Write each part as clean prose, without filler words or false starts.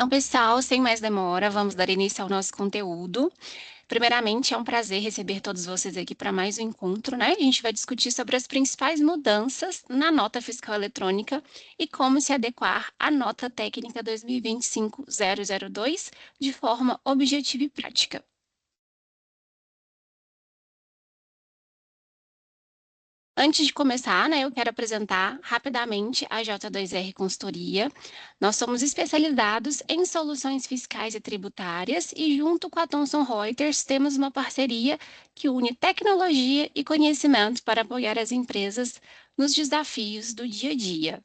Então, pessoal, sem mais demora, vamos dar início ao nosso conteúdo. Primeiramente, é um prazer receber todos vocês aqui para mais um encontro, né? A gente vai discutir sobre as principais mudanças na nota fiscal eletrônica e como se adequar à nota técnica 2025-002 de forma objetiva e prática. Antes de começar, né, eu quero apresentar rapidamente a J2R Consultoria. Nós somos especializados em soluções fiscais e tributárias e, junto com a Thomson Reuters, temos uma parceria que une tecnologia e conhecimento para apoiar as empresas nos desafios do dia a dia.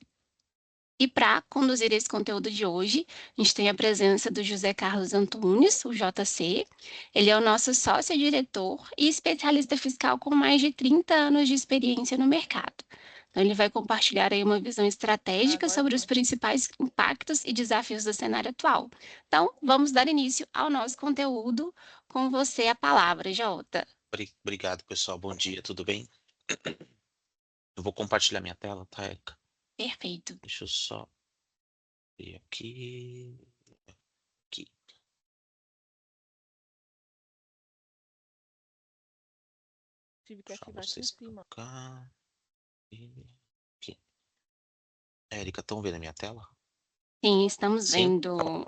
E para conduzir esse conteúdo de hoje, a gente tem a presença do José Carlos Antunes, o JC. Ele é o nosso sócio-diretor e especialista fiscal com mais de 30 anos de experiência no mercado. Então, ele vai compartilhar aí uma visão estratégica sobre os principais impactos e desafios do cenário atual. Então, vamos dar início ao nosso conteúdo. Com você a palavra, Jota. Obrigado, pessoal. Bom dia, tudo bem? Eu vou compartilhar minha tela, tá, Érica? Perfeito. Deixa eu só ver aqui. Aqui. Tive que Deixar ativar aqui em vocês cima. cá. E aqui. Érica, estão vendo a minha tela? Sim, estamos Sim? vendo.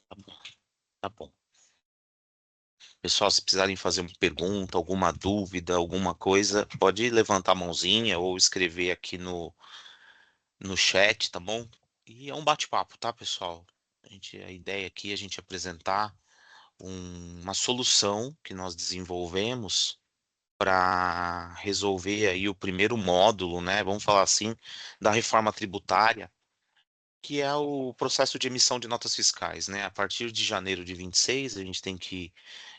Tá bom. Tá bom. Pessoal, se precisarem fazer uma pergunta, alguma dúvida, alguma coisa, pode levantar a mãozinha ou escrever aqui no chat, tá bom? E é um bate-papo, tá, pessoal? A ideia aqui é a gente apresentar uma solução que nós desenvolvemos para resolver aí o primeiro módulo, né? Vamos falar assim, da reforma tributária, que é o processo de emissão de notas fiscais, né? A partir de janeiro de 26, a gente tem que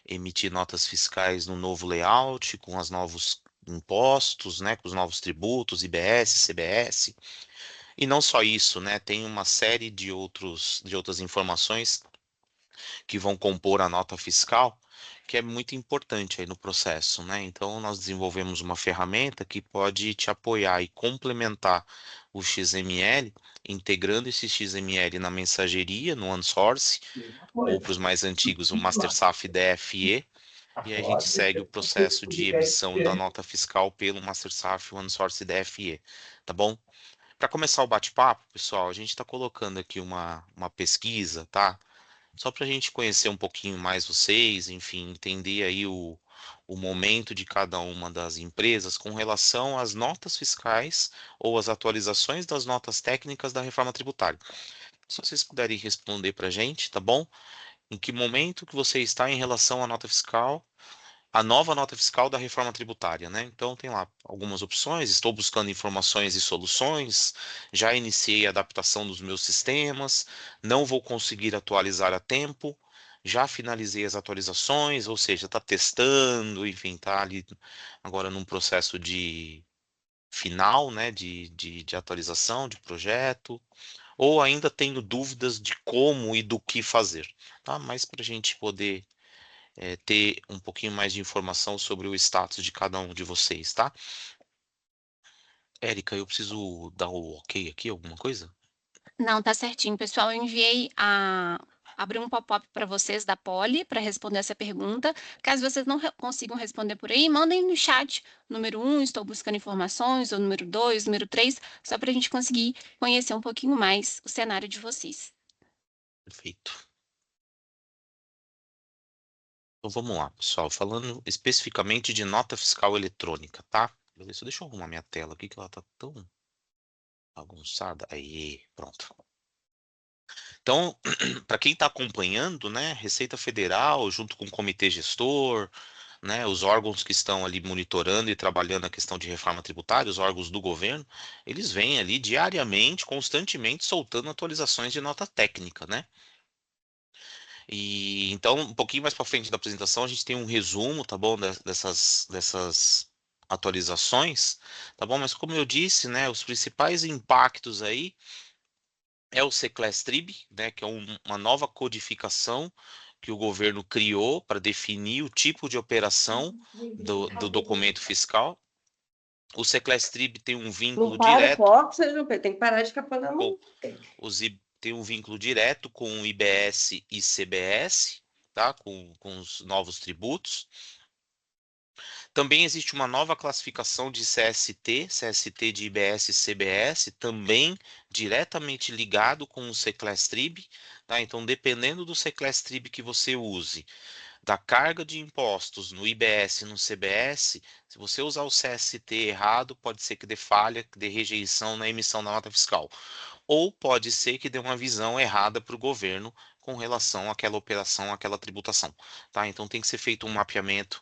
emitir notas fiscais no novo layout, com os novos impostos, né? Com os novos tributos, IBS, CBS. E não só isso, né? Tem uma série de outras informações que vão compor a nota fiscal, que é muito importante aí no processo, né? Então, nós desenvolvemos uma ferramenta que pode te apoiar e complementar o XML, integrando esse XML na mensageria, no OneSource, ou para os mais antigos, o MasterSaf DFE, e a gente segue o processo de emissão da nota fiscal pelo MasterSaf OneSource DFE, tá bom? Para começar o bate-papo, pessoal, a gente está colocando aqui uma pesquisa, tá? Só para a gente conhecer um pouquinho mais vocês, enfim, entender aí o momento de cada uma das empresas com relação às notas fiscais ou às atualizações das notas técnicas da reforma tributária. Se vocês puderem responder para a gente, tá bom? Em que momento que você está em relação à nota fiscal, a nova nota fiscal da reforma tributária, né? Então tem lá algumas opções, estou buscando informações e soluções, já iniciei a adaptação dos meus sistemas, não vou conseguir atualizar a tempo, já finalizei as atualizações, ou seja, está testando, enfim, está ali agora num processo de final, né, de atualização de projeto, ou ainda tenho dúvidas de como e do que fazer, tá? Mas para a gente poder ter um pouquinho mais de informação sobre o status de cada um de vocês, tá? Érica, eu preciso dar o ok aqui, alguma coisa? Não, tá certinho, pessoal. Eu enviei abri um pop-up para vocês da Poli para responder essa pergunta. Caso vocês não consigam responder por aí, mandem no chat número 1, estou buscando informações, ou número 2, número 3, só para a gente conseguir conhecer um pouquinho mais o cenário de vocês. Perfeito. Então vamos lá, pessoal. Falando especificamente de nota fiscal eletrônica, tá? Beleza, deixa eu arrumar minha tela aqui que ela tá tão bagunçada. Aí, pronto. Então, para quem está acompanhando, né, Receita Federal, junto com o Comitê Gestor, né, os órgãos que estão ali monitorando e trabalhando a questão de reforma tributária, os órgãos do governo, eles vêm ali diariamente, constantemente soltando atualizações de nota técnica, né? E então, um pouquinho mais para frente da apresentação, a gente tem um resumo, tá bom, dessas atualizações, tá bom? Mas como eu disse, né, os principais impactos aí é o Seclestrib, né, que é uma nova codificação que o governo criou para definir o tipo de operação do documento fiscal. O Seclestrib tem um Não vínculo para o direto foco, vocês não tem que parar de ficar falando. com tem tem um vínculo direto com o IBS e CBS, tá? Com os novos tributos. Também existe uma nova classificação de CST de IBS e CBS, também diretamente ligado com o Secless-Trib, tá? Então, dependendo do Secless-Trib que você use, da carga de impostos no IBS e no CBS, se você usar o CST errado, pode ser que dê falha, que dê rejeição na emissão da nota fiscal. Ou pode ser que dê uma visão errada para o governo com relação àquela operação, àquela tributação, tá? Então tem que ser feito um mapeamento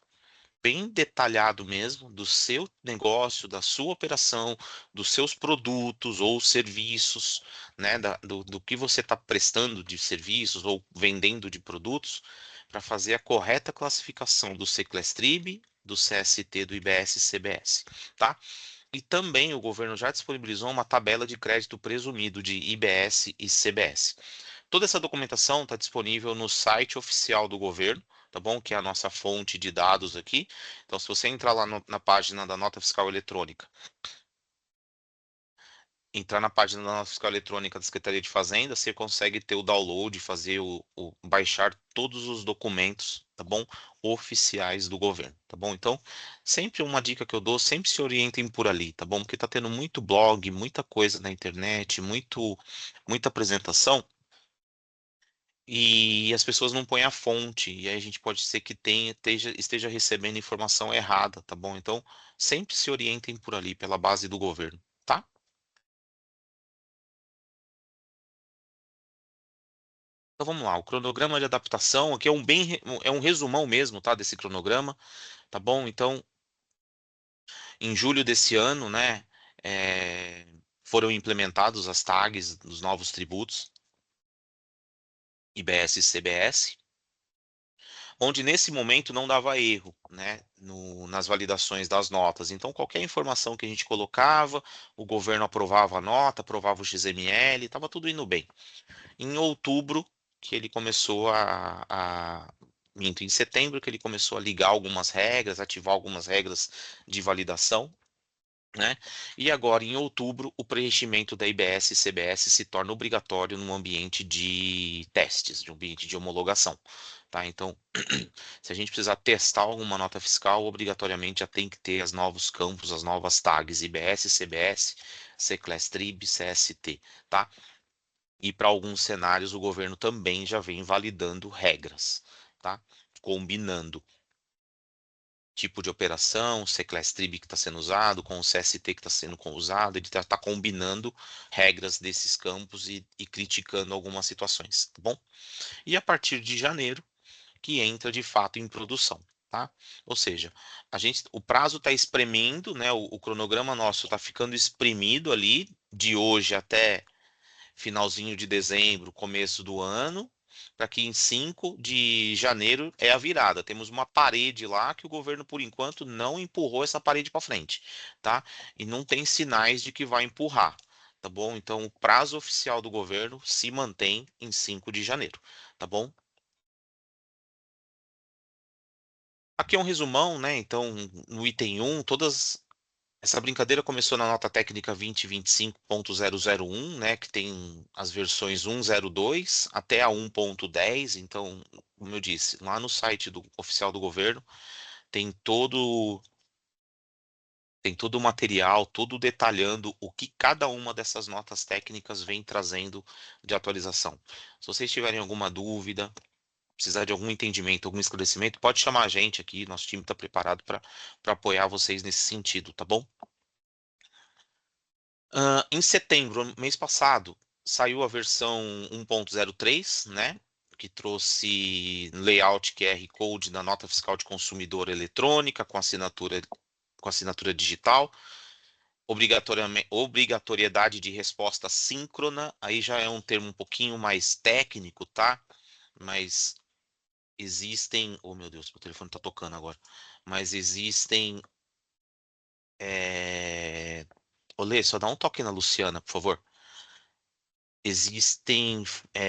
bem detalhado mesmo do seu negócio, da sua operação, dos seus produtos ou serviços, né, do que você está prestando de serviços ou vendendo de produtos, para fazer a correta classificação do Secless-Trib, do CST, do IBS e CBS, tá? E também o governo já disponibilizou uma tabela de crédito presumido de IBS e CBS. Toda essa documentação está disponível no site oficial do governo, tá bom? Que é a nossa fonte de dados aqui. Então, se você entrar lá na página da Nota Fiscal Eletrônica, entrar na página da Nota Fiscal Eletrônica da Secretaria de Fazenda, você consegue ter o download, fazer baixar todos os documentos, tá bom? Oficiais do governo, tá bom? Então, sempre uma dica que eu dou, sempre se orientem por ali, tá bom? Porque tá tendo muito blog, muita coisa na internet, muita apresentação. E as pessoas não põem a fonte, e aí a gente pode ser que esteja recebendo informação errada, tá bom? Então, sempre se orientem por ali, pela base do governo, tá? Então vamos lá, o cronograma de adaptação, aqui é um resumão mesmo, tá, desse cronograma, tá bom? Então, em julho desse ano, né, foram implementados as tags dos novos tributos, IBS e CBS, onde nesse momento não dava erro, né, nas validações das notas. Então, qualquer informação que a gente colocava, o governo aprovava a nota, aprovava o XML, estava tudo indo bem. Em outubro, que ele começou minto, em setembro, que ele começou a ligar algumas regras, ativar algumas regras de validação, né? E agora, em outubro, o preenchimento da IBS e CBS se torna obrigatório no ambiente de testes, de ambiente de homologação, tá? Então, se a gente precisar testar alguma nota fiscal, obrigatoriamente já tem que ter os novos campos, as novas tags IBS, CBS, Secless-Trib, CST, tá? E para alguns cenários o governo também já vem validando regras, tá? Combinando tipo de operação, Secless-Trib que está sendo usado, com o CST que está sendo usado, ele está combinando regras desses campos e criticando algumas situações, tá bom? E a partir de janeiro, que entra de fato em produção, tá? Ou seja, o prazo está espremendo, né? O cronograma nosso está ficando espremido ali de hoje até finalzinho de dezembro, começo do ano, para que em 5 de janeiro é a virada. Temos uma parede lá que o governo, por enquanto, não empurrou essa parede para frente, tá? E não tem sinais de que vai empurrar, tá bom? Então, o prazo oficial do governo se mantém em 5 de janeiro, tá bom? Aqui é um resumão, né? Então, no item 1, essa brincadeira começou na nota técnica 2025.001, né, que tem as versões 1.02 até a 1.10. Então, como eu disse, lá no site oficial do governo tem todo o material, todo detalhando o que cada uma dessas notas técnicas vem trazendo de atualização. Se vocês tiverem alguma dúvida, precisar de algum entendimento, algum esclarecimento, pode chamar a gente aqui, nosso time está preparado para apoiar vocês nesse sentido, tá bom? Em setembro, mês passado, saiu a versão 1.03, né? Que trouxe layout QR Code da nota fiscal de consumidor eletrônica com assinatura digital, obrigatoriedade de resposta síncrona. Aí já é um termo um pouquinho mais técnico, tá? Mas existem. Oh, meu Deus, meu telefone tá tocando agora. Mas existem. Olê, só dá um toque na Luciana, por favor. Existem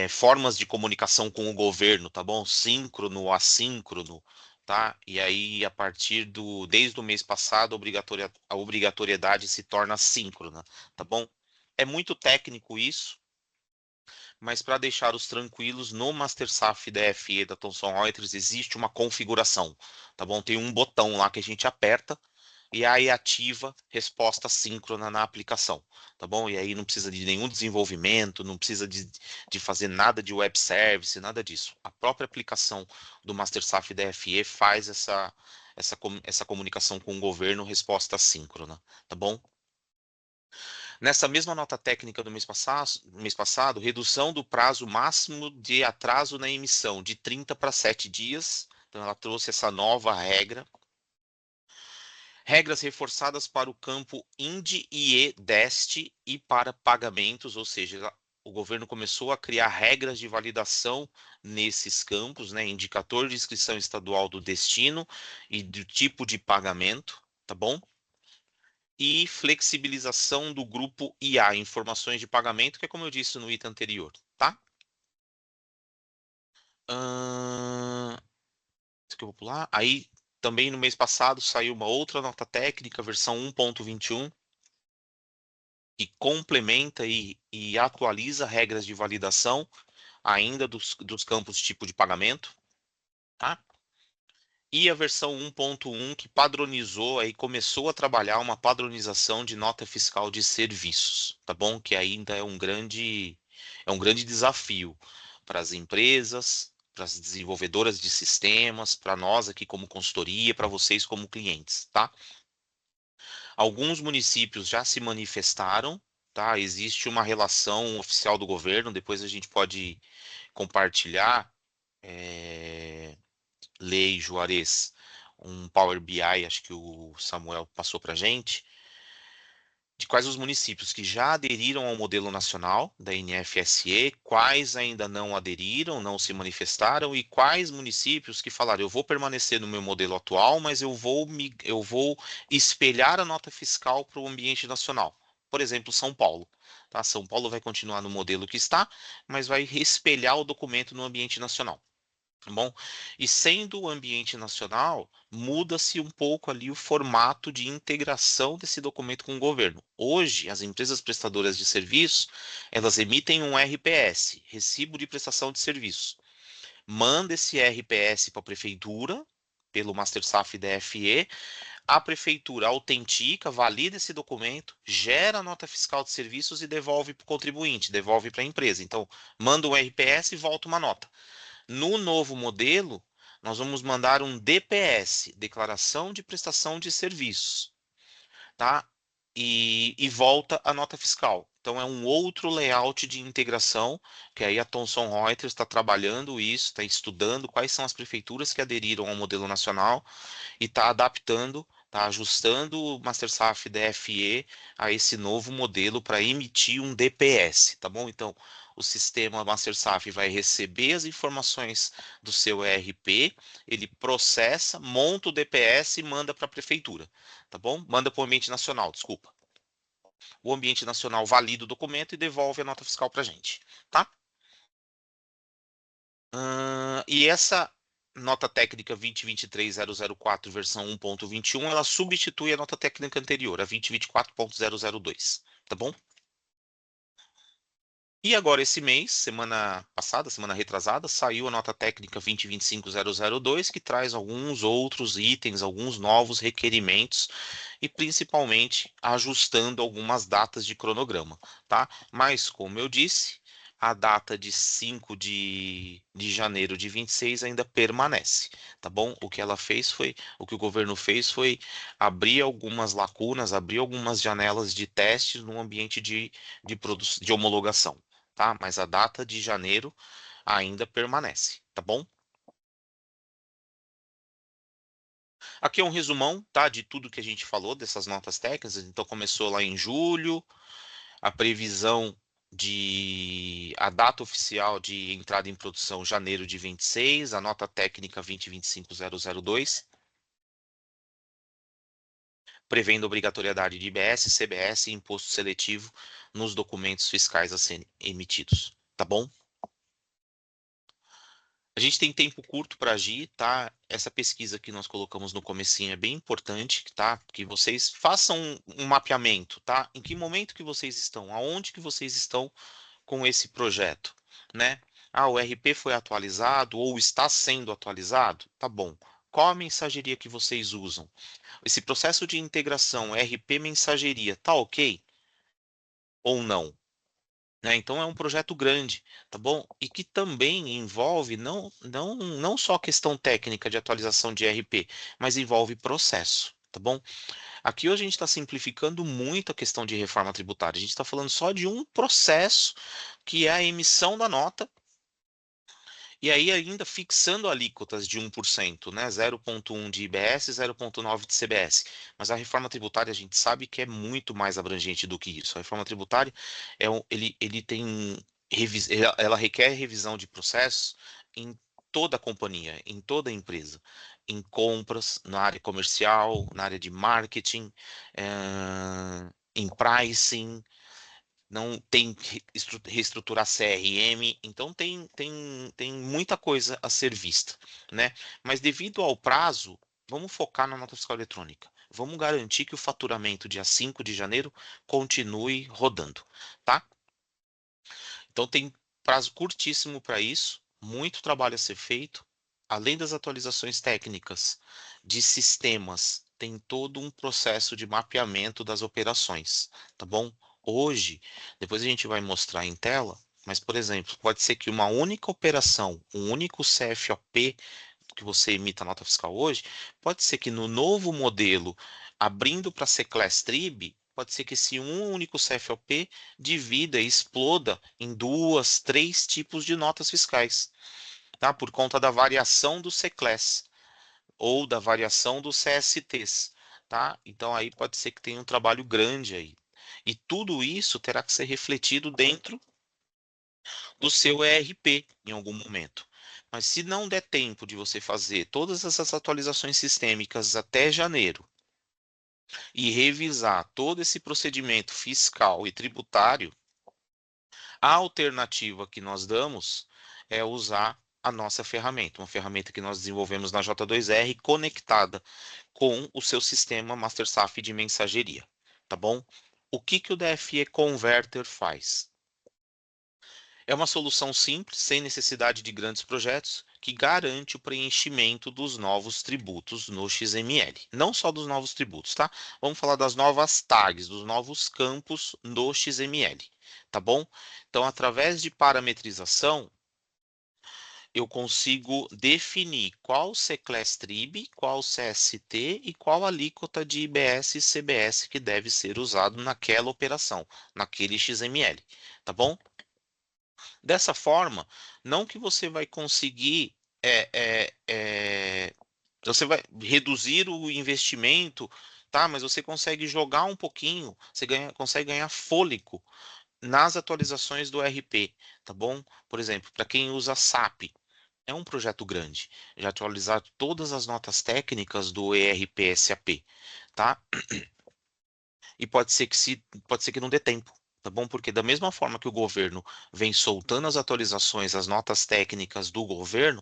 formas de comunicação com o governo, tá bom? Síncrono, assíncrono, tá? E aí, desde o mês passado, a obrigatoriedade se torna síncrona, tá bom? É muito técnico isso, mas para deixar-os tranquilos, no Master SAF DFE da Thomson Reuters existe uma configuração, tá bom? Tem um botão lá que a gente aperta e aí ativa resposta síncrona na aplicação, tá bom? E aí não precisa de nenhum desenvolvimento, não precisa de fazer nada de web service, nada disso. A própria aplicação do Master SAF DFE faz essa comunicação com o governo, resposta síncrona, tá bom? Nessa mesma nota técnica do mês passado, redução do prazo máximo de atraso na emissão de 30 para 7 dias. Então, ela trouxe essa nova regra. Regras reforçadas para o campo IND e E-DEST e para pagamentos, ou seja, o governo começou a criar regras de validação nesses campos, né? Indicador de inscrição estadual do destino e do tipo de pagamento, tá bom? E flexibilização do grupo IA, informações de pagamento, que é como eu disse no item anterior, tá? Isso que eu vou pular. Aí, também no mês passado, saiu uma outra nota técnica, versão 1.21, que complementa e atualiza regras de validação ainda dos campos tipo de pagamento, tá? E a versão 1.1 que padronizou aí começou a trabalhar uma padronização de nota fiscal de serviços, tá bom? Que ainda é um grande desafio para as empresas, para as desenvolvedoras de sistemas, para nós aqui como consultoria, para vocês como clientes, tá? Alguns municípios já se manifestaram, tá? Existe uma relação oficial do governo, depois a gente pode compartilhar, Lei Juarez, um Power BI, acho que o Samuel passou para a gente, de quais os municípios que já aderiram ao modelo nacional da NFSE, quais ainda não aderiram, não se manifestaram, e quais municípios que falaram, eu vou permanecer no meu modelo atual, mas eu vou espelhar a nota fiscal para o ambiente nacional. Por exemplo, São Paulo. Tá? São Paulo vai continuar no modelo que está, mas vai espelhar o documento no ambiente nacional. Tá bom? E sendo o ambiente nacional, muda-se um pouco ali o formato de integração desse documento com o governo. Hoje, as empresas prestadoras de serviço, elas emitem um RPS, Recibo de Prestação de Serviço. Manda esse RPS para a prefeitura, pelo Master SAF DFE, a prefeitura autentica, valida esse documento, gera a nota fiscal de serviços e devolve para o contribuinte, devolve para a empresa. Então, manda um RPS e volta uma nota. No novo modelo, nós vamos mandar um DPS, Declaração de Prestação de Serviços, tá? E volta a nota fiscal. Então, é um outro layout de integração, que aí a Thomson Reuters está trabalhando isso, está estudando quais são as prefeituras que aderiram ao modelo nacional e está adaptando, está ajustando o Master SAF DFE a esse novo modelo para emitir um DPS, tá bom? Então, o sistema Master SAF vai receber as informações do seu ERP, ele processa, monta o DPS e manda para a prefeitura, tá bom? Manda para o ambiente nacional, desculpa. O ambiente nacional valida o documento e devolve a nota fiscal para a gente, tá? E essa nota técnica 2023.004, versão 1.21, ela substitui a nota técnica anterior, a 2024.002, tá bom? E agora esse mês, semana passada, semana retrasada, saiu a nota técnica 2025.002, que traz alguns outros itens, alguns novos requerimentos e principalmente ajustando algumas datas de cronograma, tá? Mas, como eu disse, a data de 5 de janeiro de 26 ainda permanece, tá bom? O que o governo fez foi abrir algumas lacunas, abrir algumas janelas de testes no ambiente de homologação, tá? Mas a data de janeiro ainda permanece, tá bom? Aqui é um resumão, tá, de tudo que a gente falou dessas notas técnicas. Então começou lá em julho, a previsão a data oficial de entrada em produção janeiro de 26, a nota técnica 2025.002, prevendo obrigatoriedade de IBS, CBS e imposto seletivo nos documentos fiscais a serem emitidos, tá bom? A gente tem tempo curto para agir, tá? Essa pesquisa que nós colocamos no comecinho é bem importante, tá? Que vocês façam um mapeamento, tá? Em que momento que vocês estão? Aonde que vocês estão com esse projeto, né? Ah, o RP foi atualizado ou está sendo atualizado? Tá bom. Qual a mensageria que vocês usam? Esse processo de integração RP mensageria tá ok ou não? Né? Então é um projeto grande, tá bom? E que também envolve não só a questão técnica de atualização de RP, mas envolve processo, tá bom? Aqui hoje a gente está simplificando muito a questão de reforma tributária. A gente está falando só de um processo que é a emissão da nota. E aí ainda fixando alíquotas de 1%, né? 0,1 de IBS, 0,9 de CBS. Mas a reforma tributária a gente sabe que é muito mais abrangente do que isso. A reforma tributária ele tem ela requer revisão de processos em toda a companhia, em toda a empresa, em compras, na área comercial, na área de marketing, em pricing, não tem que reestruturar CRM, então tem muita coisa a ser vista, né? Mas devido ao prazo, vamos focar na nota fiscal eletrônica. Vamos garantir que o faturamento dia 5 de janeiro continue rodando, tá? Então tem prazo curtíssimo para isso, muito trabalho a ser feito. Além das atualizações técnicas de sistemas, tem todo um processo de mapeamento das operações, tá bom? Hoje, depois a gente vai mostrar em tela, mas, por exemplo, pode ser que uma única operação, um único CFOP que você emita a nota fiscal hoje, pode ser que no novo modelo, abrindo para ser Class Trib, pode ser que esse um único CFOP divida e exploda em duas, três tipos de notas fiscais, tá? Por conta da variação do C-Class ou da variação dos CSTs, tá? Então aí pode ser que tenha um trabalho grande aí. E tudo isso terá que ser refletido dentro do seu ERP em algum momento. Mas se não der tempo de você fazer todas essas atualizações sistêmicas até janeiro e revisar todo esse procedimento fiscal e tributário, a alternativa que nós damos é usar a nossa ferramenta, uma ferramenta que nós desenvolvemos na J2R conectada com o seu sistema MasterSAF de mensageria, tá bom? O que que o DFE Converter faz? É uma solução simples, sem necessidade de grandes projetos, que garante o preenchimento dos novos tributos no XML. Não só dos novos tributos, tá? Vamos falar das novas tags, dos novos campos no XML, tá bom? Então, através de parametrização, eu consigo definir qual C-Class Trib, qual CST e qual alíquota de IBS e CBS que deve ser usado naquela operação, naquele XML, tá bom? Dessa forma, não que você vai conseguir, você vai reduzir o investimento, tá? Mas você consegue jogar um pouquinho, consegue ganhar fôlego nas atualizações do RP, tá bom? Por exemplo, para quem usa SAP, é um projeto grande, já atualizar todas as notas técnicas do ERP SAP, tá? E pode ser que não dê tempo, tá bom? Porque da mesma forma que o governo vem soltando as atualizações, as notas técnicas do governo,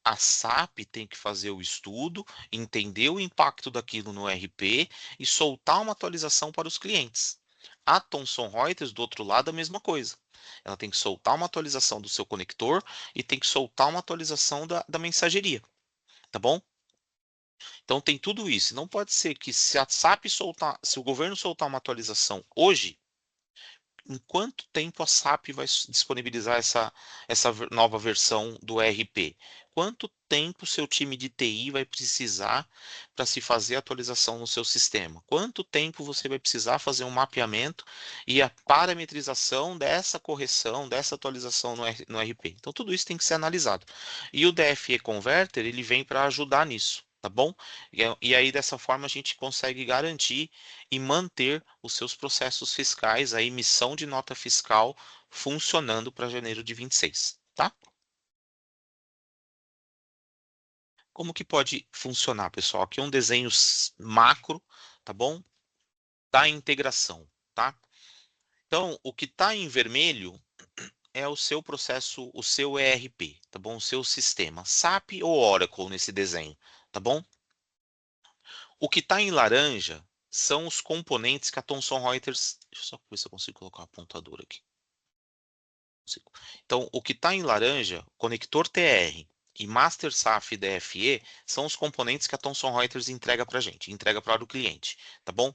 a SAP tem que fazer o estudo, entender o impacto daquilo no RP e soltar uma atualização para os clientes. A Thomson Reuters, do outro lado, a mesma coisa. Ela tem que soltar uma atualização do seu conector e tem que soltar uma atualização da mensageria, tá bom? Então tem tudo isso. Não pode ser que se a SAP soltar, se o governo soltar uma atualização hoje, em quanto tempo a SAP vai disponibilizar essa nova versão do ERP? Quanto tempo seu time de TI vai precisar para se fazer a atualização no seu sistema? Quanto tempo você vai precisar fazer um mapeamento e a parametrização dessa correção, dessa atualização no RP? Então, tudo isso tem que ser analisado. E o DFE Converter, ele vem para ajudar nisso. Tá bom? E aí, dessa forma, a gente consegue garantir e manter os seus processos fiscais, a emissão de nota fiscal funcionando para janeiro de 26, tá? Como que pode funcionar, pessoal? Aqui é um desenho macro, tá bom? Da integração, tá? Então, o que está em vermelho é o seu processo, o seu ERP, tá bom? O seu sistema, SAP ou Oracle nesse desenho, tá bom? O que está em laranja são os componentes que a Thomson Reuters. Deixa eu só ver se eu consigo colocar o apontador aqui. Então, o que está em laranja, conector TR e Master SAF DFE, são os componentes que a Thomson Reuters entrega para a gente, entrega para o cliente, tá bom?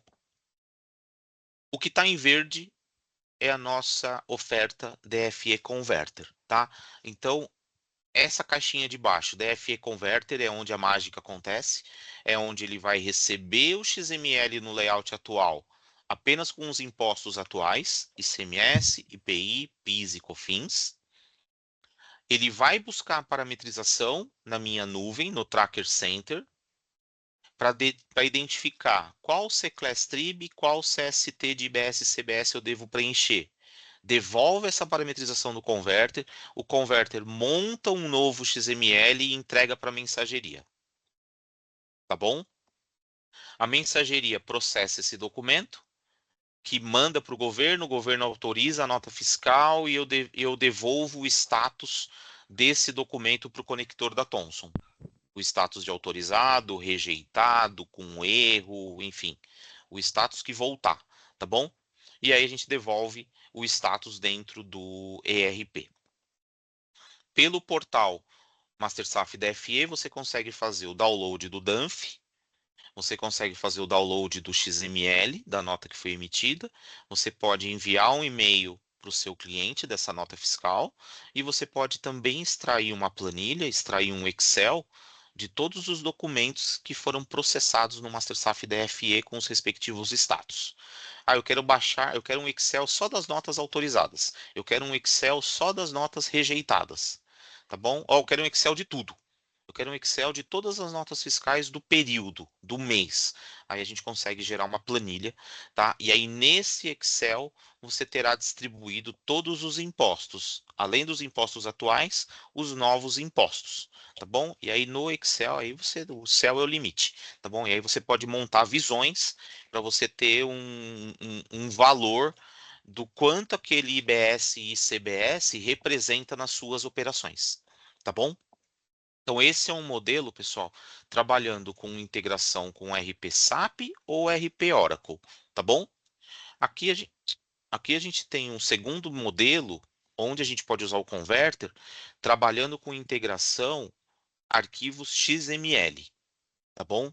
O que está em verde é a nossa oferta DFE Converter, tá? Então, essa caixinha de baixo, DFE Converter, é onde a mágica acontece, é onde ele vai receber o XML no layout atual, apenas com os impostos atuais, ICMS, IPI, PIS e COFINS. Ele vai buscar a parametrização na minha nuvem, no Tracker Center, para identificar qual C-Class Trib, qual CST de IBS e CBS eu devo preencher. Devolve essa parametrização no converter, o converter monta um novo XML e entrega para a mensageria. Tá bom? A mensageria processa esse documento, que manda para o governo autoriza a nota fiscal e eu devolvo o status desse documento para o conector da Thomson. O status de autorizado, rejeitado, com erro, enfim, o status que voltar, tá bom? E aí a gente devolve o status dentro do ERP. Pelo portal MasterSAF DFE, você consegue fazer o download do DANF, você consegue fazer o download do XML da nota que foi emitida, você pode enviar um e-mail para o seu cliente dessa nota fiscal e você pode também extrair uma planilha, extrair um Excel de todos os documentos que foram processados no MasterSAF DFE com os respectivos status. Ah, eu quero baixar, eu quero um Excel só das notas autorizadas. Eu quero um Excel só das notas rejeitadas. Tá bom? Ó, eu quero um Excel de tudo. Eu quero um Excel de todas as notas fiscais do período, do mês. Aí a gente consegue gerar uma planilha, tá? E aí nesse Excel você terá distribuído todos os impostos, além dos impostos atuais, os novos impostos, tá bom? E aí no Excel aí o céu é o limite, tá bom? E aí você pode montar visões para você ter um valor do quanto aquele IBS e ICBS representa nas suas operações, tá bom? Então, esse é um modelo, pessoal, trabalhando com integração com RP SAP ou RP Oracle, tá bom? Aqui aqui a gente tem um segundo modelo, onde a gente pode usar o Converter, trabalhando com integração arquivos XML, tá bom?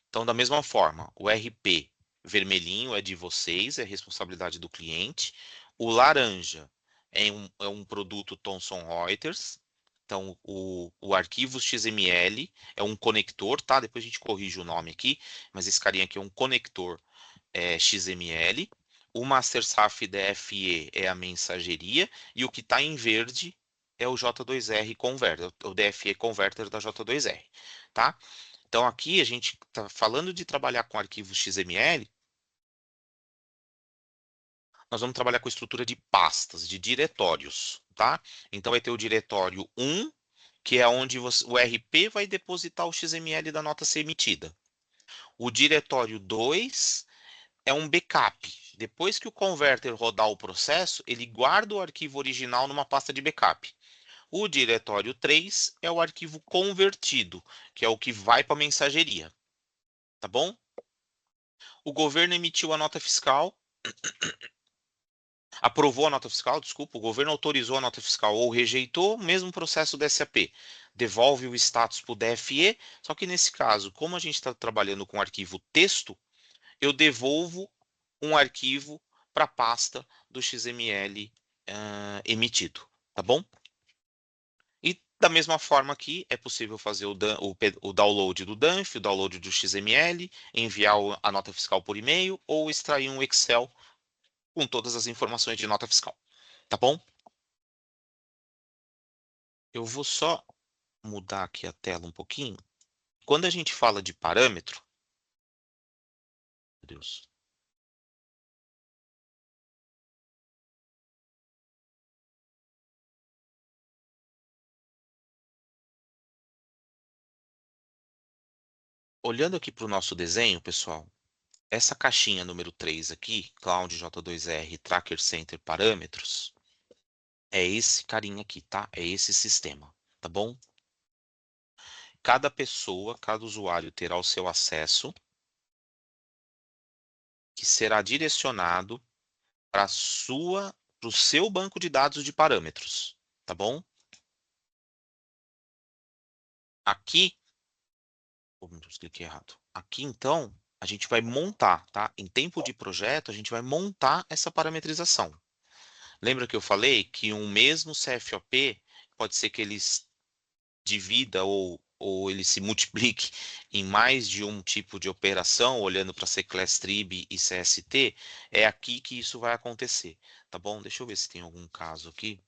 Então, da mesma forma, o RP vermelhinho é de vocês, é responsabilidade do cliente. O laranja é um produto Thomson Reuters. Então, o arquivo XML é um conector, tá? Depois a gente corrige o nome aqui, mas esse carinha aqui é um conector XML. O Master SAF DFE é a mensageria e o que está em verde é o J2R Converter, o DFE Converter da J2R, tá? Então aqui a gente está falando de trabalhar com arquivos XML, nós vamos trabalhar com estrutura de pastas, de diretórios, tá? Então vai ter o diretório 1, que é onde o RP vai depositar o XML da nota a ser emitida. O diretório 2 é um backup. Depois que o converter rodar o processo, ele guarda o arquivo original numa pasta de backup. O diretório 3 é o arquivo convertido, que é o que vai para a mensageria. Tá bom? O governo emitiu a nota fiscal, aprovou a nota fiscal, desculpa, o governo autorizou a nota fiscal ou rejeitou, mesmo processo do SAP. Devolve o status para o DFE, só que nesse caso, como a gente está trabalhando com arquivo texto, eu devolvo um arquivo para a pasta do XML emitido, tá bom? E da mesma forma aqui, é possível fazer o download do DANF, o download do XML, enviar a nota fiscal por e-mail ou extrair um Excel com todas as informações de nota fiscal, tá bom? Eu vou só mudar aqui a tela um pouquinho. Quando a gente fala de parâmetro, meu Deus, olhando aqui para o nosso desenho, pessoal, essa caixinha número 3 aqui, Cloud J2R Tracker Center Parâmetros, é esse carinha aqui, tá? É esse sistema, tá bom? Cada pessoa, cada usuário terá o seu acesso, que será direcionado para a sua para o seu banco de dados de parâmetros, tá bom? Aqui, cliquei errado. Aqui, então, a gente vai montar, tá? Em tempo de projeto, a gente vai montar essa parametrização. Lembra que eu falei que um mesmo CFOP pode ser que ele divida ou ele se multiplique em mais de um tipo de operação, olhando para ClassTrib e CST, é aqui que isso vai acontecer, tá bom? Deixa eu ver se tem algum caso aqui.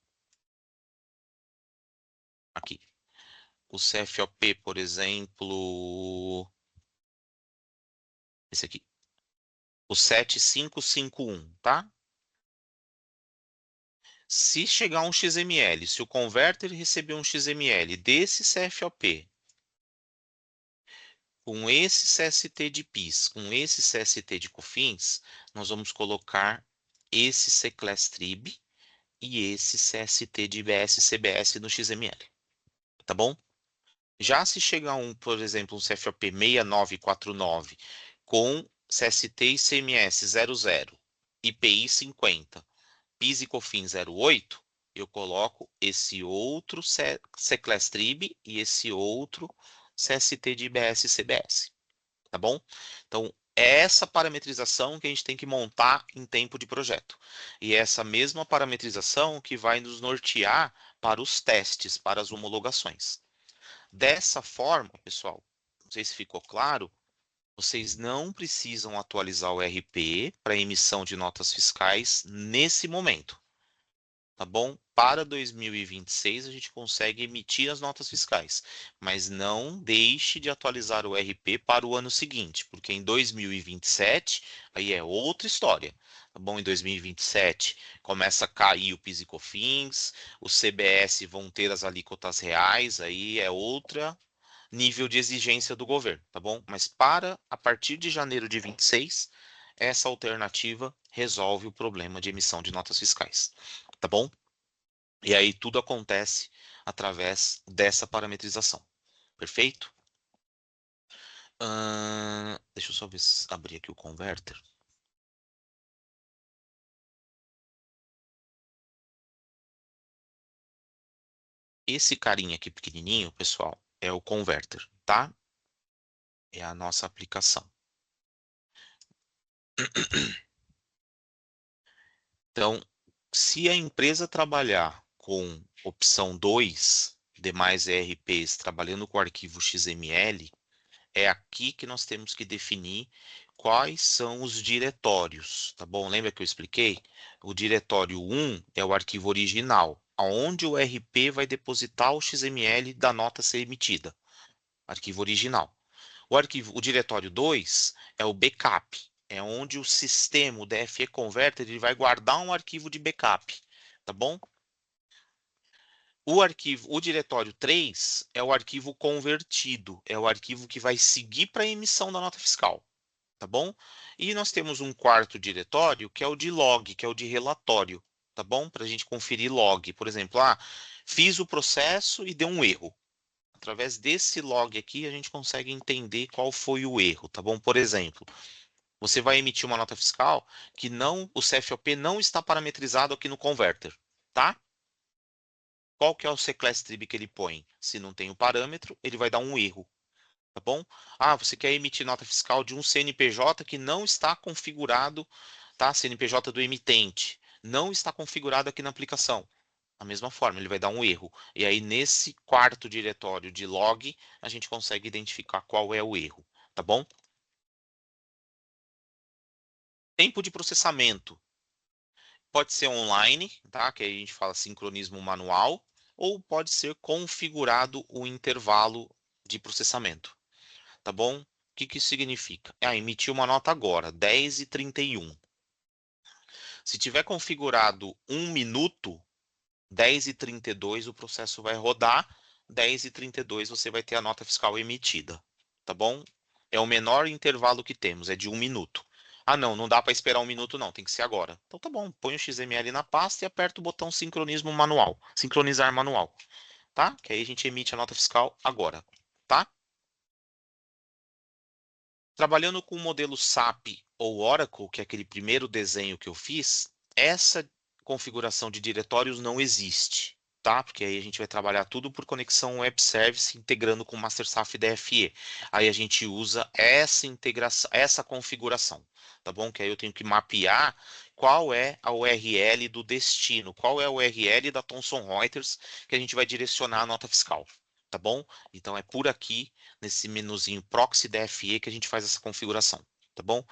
Aqui. O CFOP, por exemplo, esse aqui. O 7551, tá? Se chegar um XML, se o converter receber um XML desse CFOP, com esse CST de PIS, com esse CST de COFINS, nós vamos colocar esse ClassTrib e esse CST de IBS-CBS no XML, tá bom? Já se chegar por exemplo, um CFOP 6949 com CST e ICMS 00, IPI 50, PIS e COFINS 08, eu coloco esse outro ClassTrib e esse outro CST de IBS-CBS, tá bom? Então, é essa parametrização que a gente tem que montar em tempo de projeto. E é essa mesma parametrização que vai nos nortear para os testes, para as homologações. Dessa forma, pessoal, não sei se ficou claro, vocês não precisam atualizar o RP para emissão de notas fiscais nesse momento, tá bom? Para 2026 a gente consegue emitir as notas fiscais, mas não deixe de atualizar o RP para o ano seguinte, porque em 2027 aí é outra história, tá bom? Em 2027 começa a cair o PIS e COFINS, os CBS vão ter as alíquotas reais, aí é outra nível de exigência do governo, tá bom? Mas para a partir de janeiro de 26, essa alternativa resolve o problema de emissão de notas fiscais, tá bom? E aí tudo acontece através dessa parametrização. Perfeito? Deixa eu só ver abrir aqui o converter. Esse carinha aqui pequenininho, pessoal, é o converter, tá? É a nossa aplicação. Então, se a empresa trabalhar com opção 2, demais ERPs, trabalhando com o arquivo XML, é aqui que nós temos que definir quais são os diretórios, tá bom? Lembra que eu expliquei? O diretório 1 é o arquivo original, aonde o RP vai depositar o XML da nota a ser emitida, arquivo original. O diretório 2 é o backup, é onde o sistema, o DFE Converter, ele vai guardar um arquivo de backup, tá bom? O diretório 3 é o arquivo convertido, é o arquivo que vai seguir para a emissão da nota fiscal, tá bom? E nós temos um quarto diretório, que é o de log, que é o de relatório, tá bom? Para a gente conferir log. Por exemplo, fiz o processo e deu um erro. Através desse log aqui, a gente consegue entender qual foi o erro, tá bom? Por exemplo, você vai emitir uma nota fiscal que o CFOP não está parametrizado aqui no converter, tá? Qual que é o ClassTrib que ele põe? Se não tem o parâmetro, ele vai dar um erro, tá bom? Você quer emitir nota fiscal de um CNPJ que não está configurado, tá? CNPJ do emitente, não está configurado aqui na aplicação. Da mesma forma, ele vai dar um erro. E aí, nesse quarto diretório de log, a gente consegue identificar qual é o erro, tá bom? Tempo de processamento. Pode ser online, tá? Que aí a gente fala sincronismo manual, ou pode ser configurado o intervalo de processamento, tá bom? O que que isso significa? Emitiu uma nota agora, 10h31. Se tiver configurado 1 minuto, 10h32 o processo vai rodar, 10h32 você vai ter a nota fiscal emitida, tá bom? É o menor intervalo que temos, é de 1 minuto. Não dá para esperar 1 minuto não, tem que ser agora. Então tá bom, põe o XML na pasta e aperta o botão sincronismo manual, sincronizar manual, tá? Que aí a gente emite a nota fiscal agora, tá? Trabalhando com o modelo SAP ou Oracle, que é aquele primeiro desenho que eu fiz, essa configuração de diretórios não existe, tá? Porque aí a gente vai trabalhar tudo por conexão web service integrando com o MasterSAF DFE. Aí a gente usa essa integração, essa configuração, tá bom? Que aí eu tenho que mapear qual é a URL do destino, qual é a URL da Thomson Reuters que a gente vai direcionar a nota fiscal, tá bom? Então é por aqui, nesse menuzinho Proxy DFE, que a gente faz essa configuração, tá bom?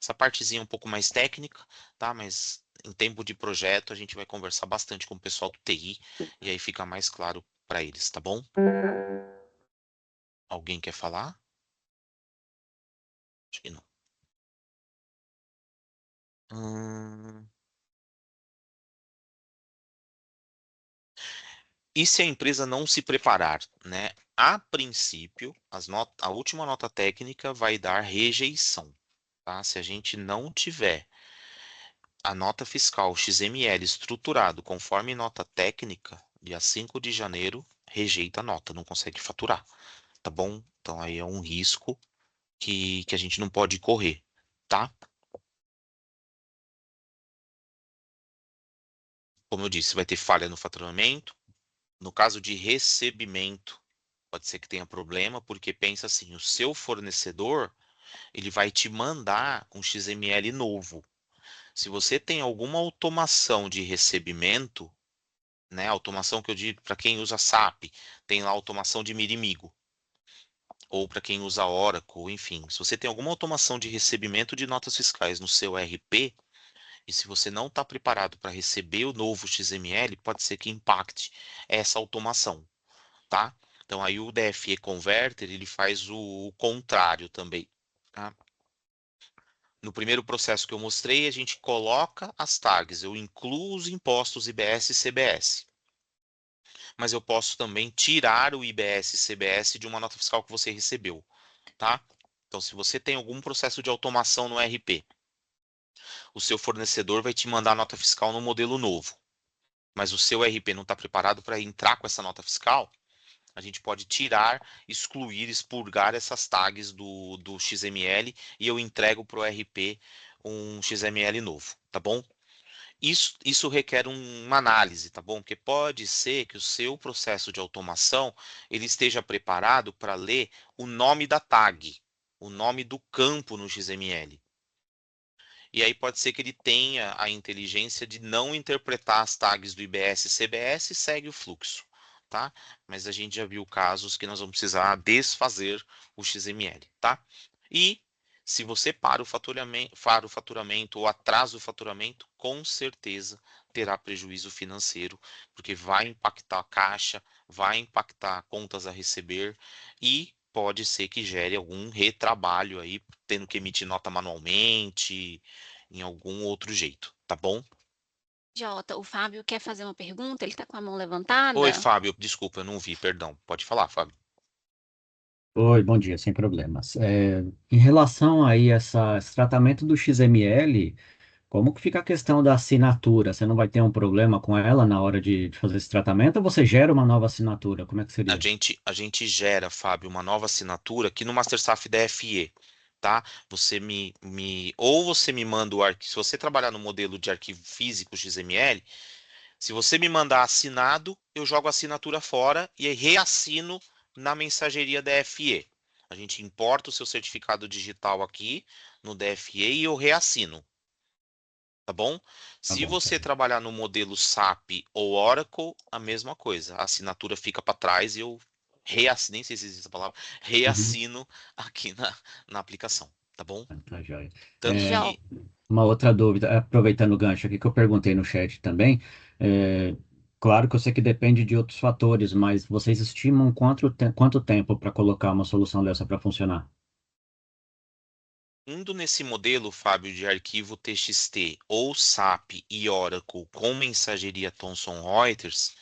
Essa partezinha é um pouco mais técnica, tá? Mas em tempo de projeto a gente vai conversar bastante com o pessoal do TI e aí fica mais claro para eles, tá bom? Alguém quer falar? Acho que não. Hum, E se a empresa não se preparar, né? A princípio, a última nota técnica vai dar rejeição, tá? Se a gente não tiver a nota fiscal XML estruturado conforme nota técnica, dia 5 de janeiro, rejeita a nota, não consegue faturar, tá bom? Então aí é um risco que a gente não pode correr, tá? Como eu disse, vai ter falha no faturamento. No caso de recebimento, pode ser que tenha problema, porque pensa assim, o seu fornecedor, ele vai te mandar um XML novo. Se você tem alguma automação de recebimento, né, automação que eu digo para quem usa SAP, tem lá automação de Mirimigo, ou para quem usa Oracle, enfim. Se você tem alguma automação de recebimento de notas fiscais no seu RP, e se você não está preparado para receber o novo XML, pode ser que impacte essa automação, tá? Então aí o DFE Converter ele faz o contrário também, tá? No primeiro processo que eu mostrei, a gente coloca as tags, eu incluo os impostos IBS e CBS. Mas eu posso também tirar o IBS e CBS de uma nota fiscal que você recebeu, tá? Então, se você tem algum processo de automação no RP, o seu fornecedor vai te mandar a nota fiscal no modelo novo, mas o seu RP não está preparado para entrar com essa nota fiscal, a gente pode tirar, excluir, expurgar essas tags do XML e eu entrego para o RP um XML novo, tá bom? Isso requer uma análise, tá bom? Porque pode ser que o seu processo de automação ele esteja preparado para ler o nome da tag, o nome do campo no XML. E aí pode ser que ele tenha a inteligência de não interpretar as tags do IBS e CBS e segue o fluxo, tá? Mas a gente já viu casos que nós vamos precisar desfazer o XML, tá? E se você para o faturamento ou atrasa o faturamento, com certeza terá prejuízo financeiro, porque vai impactar a caixa, vai impactar contas a receber e pode ser que gere algum retrabalho aí, tendo que emitir nota manualmente, em algum outro jeito, tá bom? Jota, o Fábio quer fazer uma pergunta, ele está com a mão Oi, levantada. Fábio, desculpa, eu não vi, perdão. Pode falar, Fábio. Oi, bom dia, sem problemas. Em relação aí a esse tratamento do XML, como que fica a questão da assinatura? Você não vai ter um problema com ela na hora de fazer esse tratamento ou você gera uma nova assinatura? Como é que A seria? gente, a gente gera, Fábio, uma nova assinatura aqui no MasterSAF DFE, tá? Ou você me manda o arquivo, se você trabalhar no modelo de arquivo físico XML, se você me mandar assinado, eu jogo a assinatura fora e aí reassino na mensageria DFE. A gente importa o seu certificado digital aqui no DFE e eu reassino, tá bom? Tá Se bom, você então. trabalhar no modelo SAP ou Oracle, a mesma coisa. A assinatura fica para trás e eu reassino, nem sei se existe essa palavra, Uhum. reassino aqui na aplicação, tá bom? Tá joia. Tanto É, que Jota, uma outra dúvida, aproveitando o gancho aqui que eu perguntei no chat também, é, claro que eu sei que depende de outros fatores, mas vocês estimam quanto tempo para colocar uma solução dessa para funcionar? indo nesse modelo, Fábio, de arquivo TXT ou SAP e Oracle com mensageria Thomson Reuters,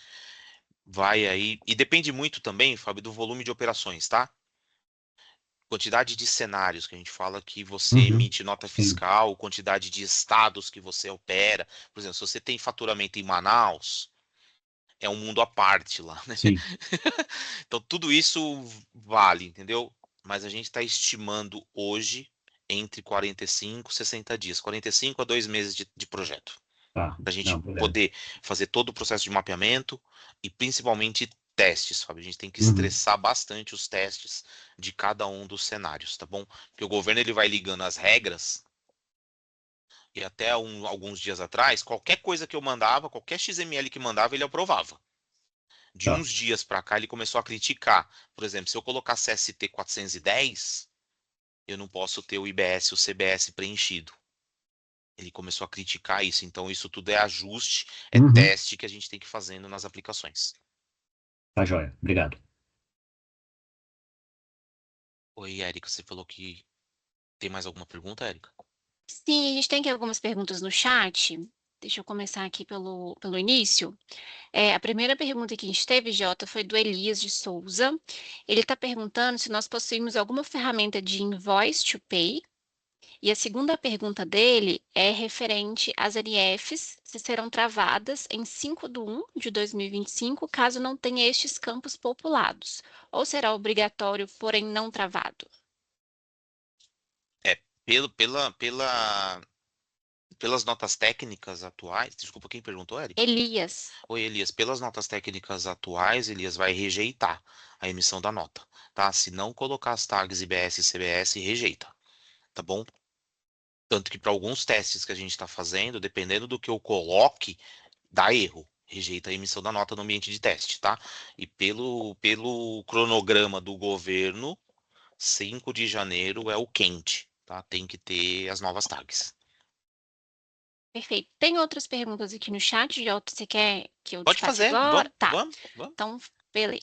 vai aí, e depende muito também, Fábio, do volume de operações, tá? Quantidade de cenários que a gente fala que você Uhum. emite nota Sim, fiscal, quantidade de estados que você opera. Por exemplo, se você tem faturamento em Manaus, é um mundo à parte lá, né? sim. Então, tudo isso vale, entendeu? Mas a gente está estimando hoje entre 45 e 60 dias, 45 a 2 meses de projeto, Tá, Para a gente não, beleza. poder fazer todo o processo de mapeamento e principalmente testes, Fábio. A gente tem que Uhum. estressar bastante os testes de cada um dos cenários, tá bom? Porque o governo ele vai ligando as regras e até alguns dias atrás, qualquer coisa que eu mandava, qualquer XML que mandava, ele aprovava. De Tá, uns dias para cá, ele começou a criticar. Por exemplo, se eu colocar CST 410, eu não posso ter o IBS e o CBS preenchido. Ele começou a criticar isso. Então, isso tudo é ajuste, é uhum. teste que a gente tem que ir fazendo nas aplicações. Tá joia, obrigado. Oi, Érica, você falou que tem mais alguma pergunta, Érica? Sim, a gente tem aqui algumas perguntas no chat. Deixa eu começar aqui pelo início. A primeira pergunta que a gente teve, Jota, foi do Elias de Souza. Ele está perguntando se nós possuímos alguma ferramenta de invoice to pay. E a segunda pergunta dele é referente às NFs, se serão travadas em 5/1/2025, caso não tenha estes campos populados, ou será obrigatório, porém não travado? É, pelas notas técnicas atuais. Desculpa, quem perguntou, Érica? Elias, Oi, Elias. Pelas notas técnicas atuais, Elias vai rejeitar a emissão da nota, tá? Se não colocar as tags IBS e CBS, rejeita, tá bom? Tanto que para alguns testes que a gente está fazendo, dependendo do que eu coloque, dá erro. Rejeita a emissão da nota no ambiente de teste, tá? E pelo cronograma do governo, 5 de janeiro é o quente, tá? Tem que ter as novas tags. perfeito. Tem outras perguntas aqui no chat, Jota, você quer que eu te Pode passe fazer, agora? vamos, Tá. vamos, vamos. Então,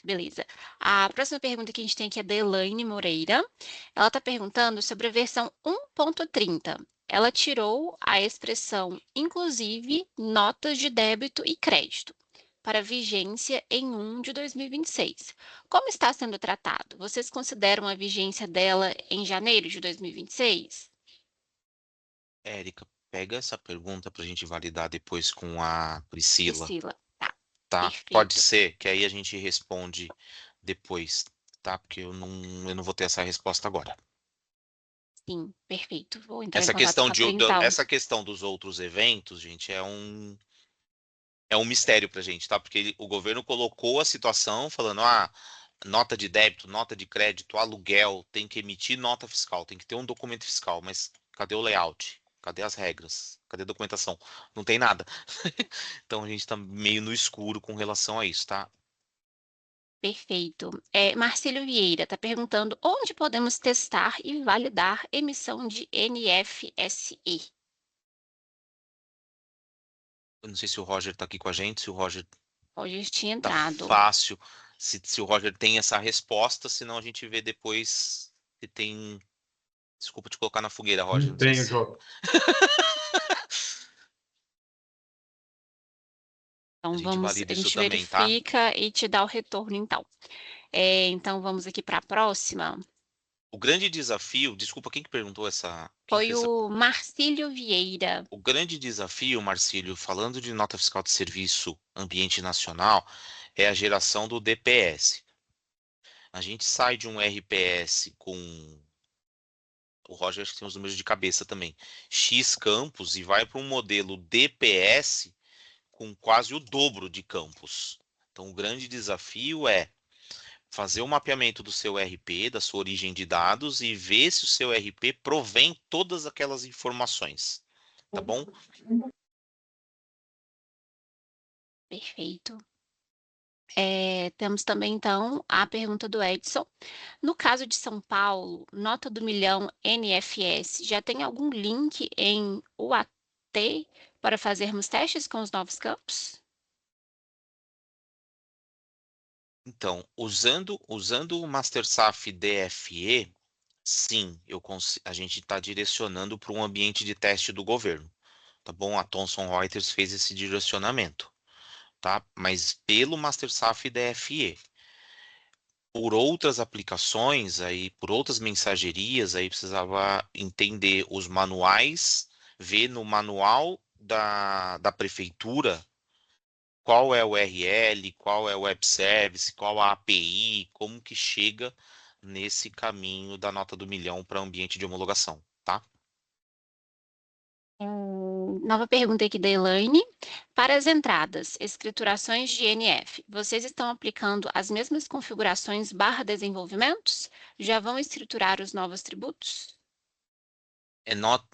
beleza. A próxima pergunta que a gente tem aqui é da Elaine Moreira. Ela está perguntando sobre a versão 1.30. Ela tirou a expressão, inclusive, notas de débito e crédito, para vigência em 1 de 2026. Como está sendo tratado? Vocês consideram a vigência dela em janeiro de 2026? Érica, pega essa pergunta para a gente validar depois com a Priscila, Priscila, tá, tá? Pode perfeito. ser que aí a gente responde depois, tá? Porque eu não vou ter essa resposta agora. Sim, perfeito. Vou entrar em Essa contato questão com a Printal. essa questão dos outros eventos, gente, é um mistério pra gente, tá? Porque o governo colocou a situação falando, nota de débito, nota de crédito, aluguel, tem que emitir nota fiscal, tem que ter um documento fiscal, mas cadê o layout? Cadê as regras? Cadê a documentação? Não tem nada. Então a gente tá meio no escuro com relação a isso, tá? Perfeito. Marcílio Vieira está perguntando onde podemos testar e validar emissão de NFSE. Eu não sei se o Roger tá aqui com a gente, se o Roger Hoje tinha tá entrado. fácil, se o Roger tem essa resposta, senão a gente vê depois se tem. Desculpa te colocar na fogueira, Roger, Não não sei tenho, se. Jota. A Então gente a valida isso gente também, tá? verifica e te dá o retorno então. Então vamos aqui para a próxima. O grande desafio, desculpa, quem que perguntou essa, quem Foi fez essa, o Marcílio Vieira. o grande desafio, Marcílio, falando de nota fiscal de serviço ambiente nacional, é a geração do DPS. A gente sai de um RPS com, o Roger acho que tem os números de cabeça também, X campos e vai para um modelo DPS com quase o dobro de campos. Então, o grande desafio é fazer o mapeamento do seu RP, da sua origem de dados e ver se o seu RP provém todas aquelas informações, tá bom? Perfeito. Temos também, então, a pergunta do Edson. No caso de São Paulo, nota do milhão NFS, já tem algum link em UAT para fazermos testes com os novos campos? Então, usando o MasterSaf DFE, sim, a gente está direcionando para um ambiente de teste do governo, tá bom? A Thomson Reuters fez esse direcionamento, tá? Mas pelo MasterSaf DFE. Por outras aplicações, aí, por outras mensagerias, aí precisava entender os manuais, ver no manual da prefeitura qual é o URL, qual é o web service, qual a API, como que chega nesse caminho da nota do milhão para ambiente de homologação, tá? Nova pergunta aqui da Elaine. Para as entradas, escriturações de NF, vocês estão aplicando as mesmas configurações barra desenvolvimentos? Já vão escriturar os novos tributos?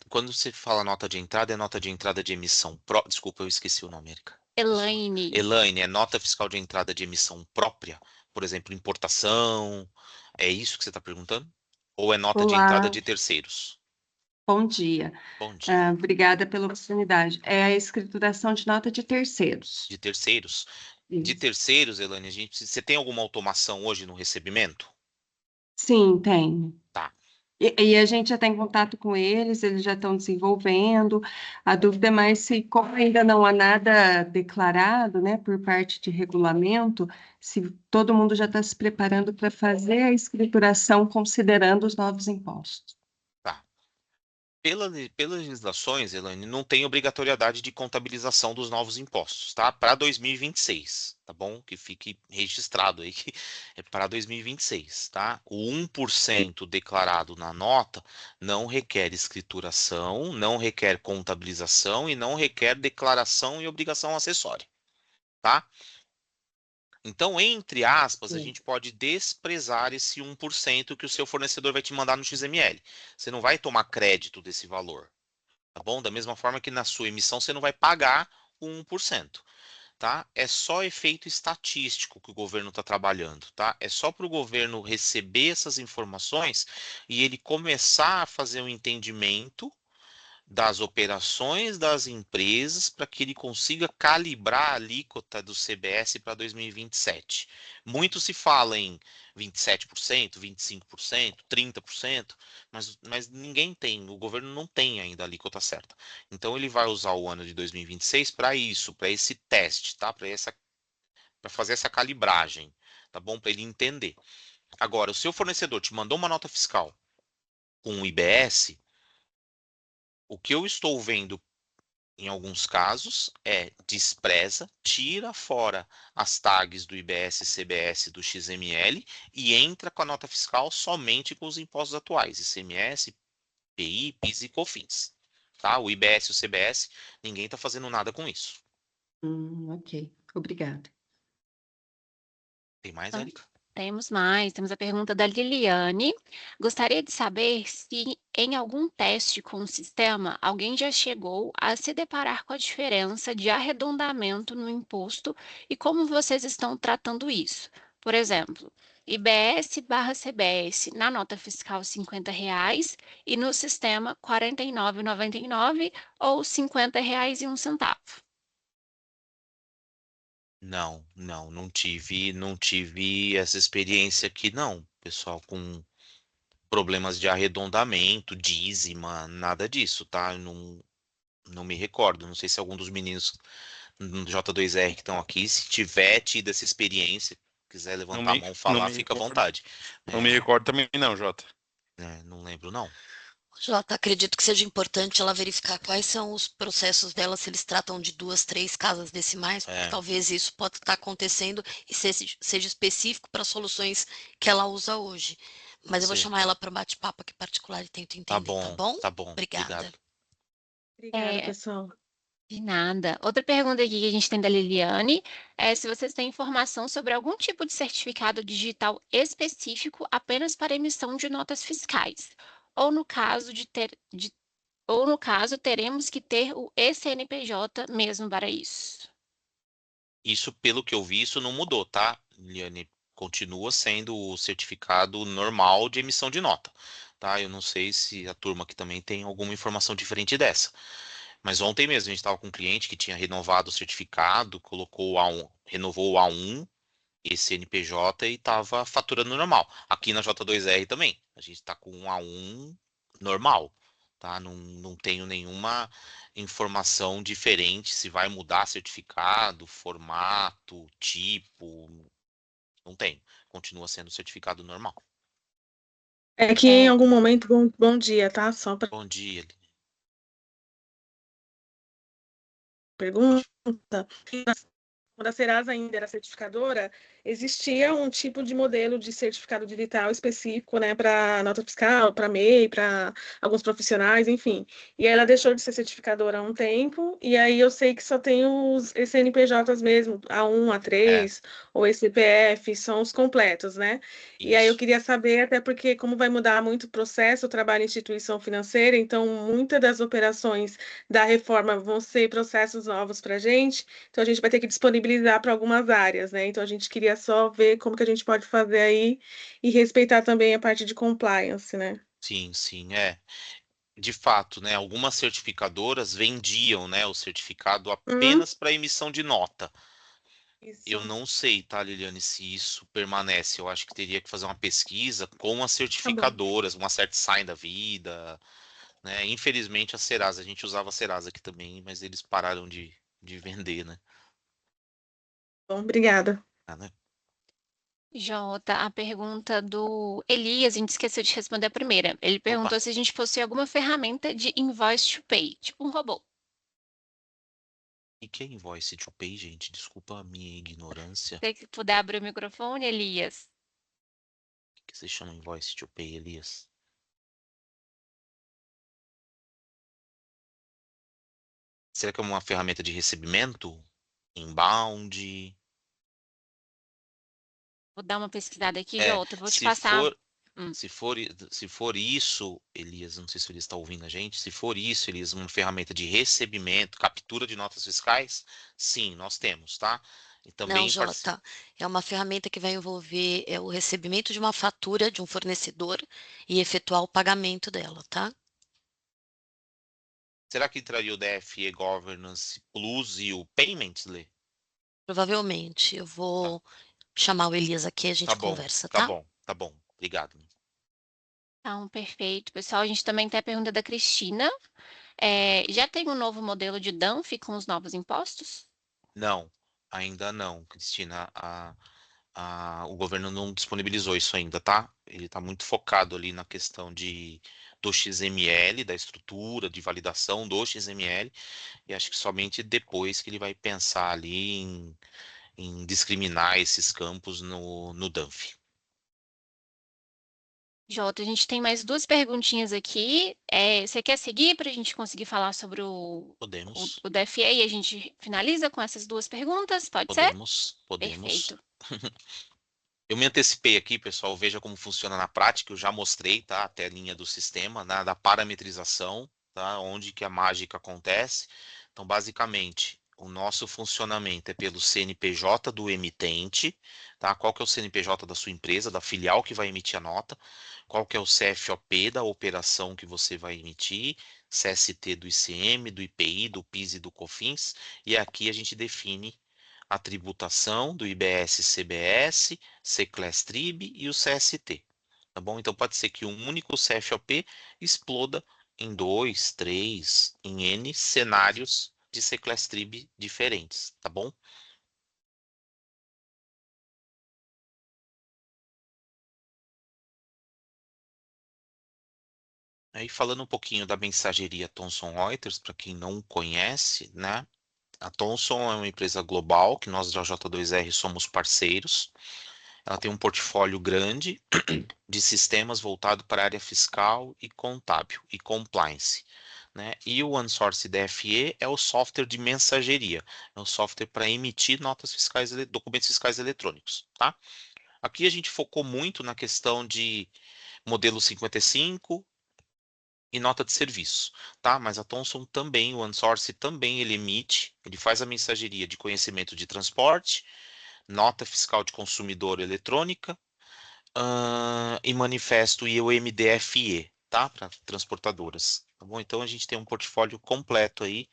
Quando você fala nota de entrada, é nota de entrada de emissão Desculpa, eu esqueci o nome, Erika. Elaine, Elaine, é nota fiscal de entrada de emissão própria? Por exemplo, importação? É isso que você está perguntando? Ou é nota de entrada Olá, de terceiros? bom dia. Bom dia. Obrigada pela oportunidade. É a escrituração de nota de terceiros. De terceiros? De Isso. terceiros, Elaine, você tem alguma automação hoje no recebimento? Sim, tem. Tá. E a gente já está em contato com eles já estão desenvolvendo. A dúvida é mais se, como ainda não há nada declarado, né, por parte de regulamento, se todo mundo já está se preparando para fazer a escrituração considerando os novos impostos. Tá. Pelas legislações, Elaine, não tem obrigatoriedade de contabilização dos novos impostos, tá? Para 2026, tá bom? Que fique registrado aí que é para 2026, tá? O 1% declarado na nota não requer escrituração, não requer contabilização e não requer declaração e obrigação acessória, tá? Então, entre aspas, a Sim. gente pode desprezar esse 1% que o seu fornecedor vai te mandar no XML. Você não vai tomar crédito desse valor, tá bom? Da mesma forma que na sua emissão você não vai pagar o 1%, tá? É só efeito estatístico que o governo está trabalhando, tá? É só para o governo receber essas informações e ele começar a fazer um entendimento das operações das empresas para que ele consiga calibrar a alíquota do CBS para 2027. Muito se fala em 27%, 25%, 30%, mas ninguém tem, o governo não tem ainda a alíquota certa. Então ele vai usar o ano de 2026 para isso, para esse teste, tá? Para fazer essa calibragem, tá bom? Para ele entender. Agora, o seu fornecedor te mandou uma nota fiscal com o IBS, o que eu estou vendo em alguns casos, despreza, tira fora as tags do IBS, CBS, do XML e entra com a nota fiscal somente com os impostos atuais, ICMS, PI, PIS e COFINS. Tá? O IBS e o CBS, ninguém está fazendo nada com isso. Ok. Obrigada. Tem mais, Ah, Érica? temos mais, temos a pergunta da Liliane. Gostaria de saber se em algum teste com o sistema alguém já chegou a se deparar com a diferença de arredondamento no imposto e como vocês estão tratando isso. Por exemplo, IBS barra CBS na nota fiscal R$ 50 e no sistema R$ 49,99 ou R$ 50,01. Não tive essa experiência aqui, não, pessoal, com problemas de arredondamento, dízima, nada disso, tá? Eu não me recordo. Não sei se algum dos meninos no J2R que estão aqui, se tiver tido essa experiência, quiser Não levantar a me, mão, não falar, me fica à recordo. vontade. Não me recordo também não, Jota. Não lembro, não. Jota, acredito que seja importante ela verificar quais são os processos dela, se eles tratam de 2, 3 casas decimais, porque É. talvez isso possa estar acontecendo e seja específico para as soluções que ela usa hoje. Mas eu vou Sim. chamar ela para bate-papo aqui particular e tento Tá entender, tá bom, bom? tá bom. Obrigada. Obrigado. Obrigada, É, pessoal. De nada. Outra pergunta aqui que a gente tem da Liliane é se vocês têm informação sobre algum tipo de certificado digital específico apenas para emissão de notas fiscais. Ou no caso teremos que ter o ECNPJ mesmo para isso. Isso, pelo que eu vi, isso não mudou, tá, Liane? Continua sendo o certificado normal de emissão de nota, tá? Eu não sei se a turma aqui também tem alguma informação diferente dessa. Mas ontem mesmo a gente estava com um cliente que tinha renovado o certificado, colocou o A1, renovou o A1, esse NPJ e estava faturando normal. Aqui na J2R também, a gente está com um A1 normal, tá? Não tenho nenhuma informação diferente se vai mudar certificado, formato, tipo, não tenho. Continua sendo certificado normal. É que em algum momento, bom dia, tá? Só para Bom dia. pergunta. quando a Serasa ainda era certificadora, existia um tipo de modelo de certificado digital específico, né, para nota fiscal, para MEI, para alguns profissionais, enfim. E aí ela deixou de ser certificadora há um tempo, e aí eu sei que só tem os CNPJs mesmo, A1, É, A3 ou CPF, são os completos, né? E aí eu isso. queria saber, até porque como vai mudar muito o processo, o trabalho em instituição financeira, então muitas das operações da reforma vão ser processos novos para a gente, então a gente vai ter que disponibilizar para algumas áreas, né? Então a gente queria só ver como que a gente pode fazer aí e respeitar também a parte de compliance, né? Sim, sim, é. De fato, né, algumas certificadoras vendiam, né, o certificado Uhum, apenas para emissão de nota. Eu isso, não sei, tá, Liliane, se isso permanece. Eu acho que teria que fazer uma pesquisa com as tá bom. certificadoras, uma certa Sign da vida, né? Infelizmente a Serasa, a gente usava a Serasa aqui também, mas eles pararam de vender, né? Bom, obrigada. Ah, né? Jota, a pergunta do Elias, a gente esqueceu de responder a primeira. Ele Opa, perguntou se a gente possui alguma ferramenta de invoice to pay, tipo um robô. e que é Invoice to Pay, gente? Desculpa a minha ignorância. Se você puder abrir o microfone, Elias. O que se chama Invoice to Pay, Elias? Será que é uma ferramenta de recebimento? Inbound? Vou dar uma pesquisada aqui, É, Jota. Vou te se passar. for, se for isso, Elias, não sei se ele está ouvindo a gente, se for isso, Elias, uma ferramenta de recebimento, captura de notas fiscais, sim, nós temos, tá? E Não, também participa. Jota, é uma ferramenta que vai envolver o recebimento de uma fatura de um fornecedor e efetuar o pagamento dela, tá? Será que entraria o DFE Governance Plus e o Payments, Lê? Provavelmente. Eu Tá, vou chamar o Elias aqui e a tá gente bom, conversa, tá tá? bom, tá bom. Obrigado. Então, perfeito. Pessoal, a gente também tem a pergunta da Cristina. Já tem um novo modelo de DANF com os novos impostos? Não, ainda não, Cristina. O governo não disponibilizou isso ainda, tá? Ele está muito focado ali na questão do XML, da estrutura de validação do XML, e acho que somente depois que ele vai pensar ali em discriminar esses campos no DANF. Jota, a gente tem mais duas perguntinhas aqui. Você quer seguir para a gente conseguir falar sobre Podemos, o DFA e a gente finaliza com essas duas perguntas? Pode ser? podemos. Perfeito. Eu me antecipei aqui, pessoal. Veja como funciona na prática. Eu já mostrei, tá? A telinha do sistema, né, da parametrização, tá? Onde que a mágica acontece. Então, basicamente, o nosso funcionamento é pelo CNPJ do emitente, tá? Qual que é o CNPJ da sua empresa, da filial que vai emitir a nota? Qual que é o CFOP da operação que você vai emitir? CST do ICM, do IPI, do PIS e do COFINS. E aqui a gente define a tributação do IBS-CBS, Secless-Trib e o CST. Tá bom? Então pode ser que um único CFOP exploda em 2, 3, em N cenários de Secless-Trib diferentes, tá bom? Aí falando um pouquinho da mensageria Thomson Reuters, para quem não conhece, né? A Thomson é uma empresa global que nós da J2R somos parceiros. Ela tem um portfólio grande de sistemas voltado para a área fiscal e contábil e compliance, né? E o OneSource DFE é o software de mensageria, é o software para emitir notas fiscais, documentos fiscais eletrônicos, tá? Aqui a gente focou muito na questão de modelo 55 e nota de serviço, tá? Mas a Thomson também, o OneSource também ele emite, ele faz a mensageria de conhecimento de transporte, nota fiscal de consumidor eletrônica, e manifesto e o MDFE, tá? Para transportadoras. Tá bom? Então a gente tem um portfólio completo aí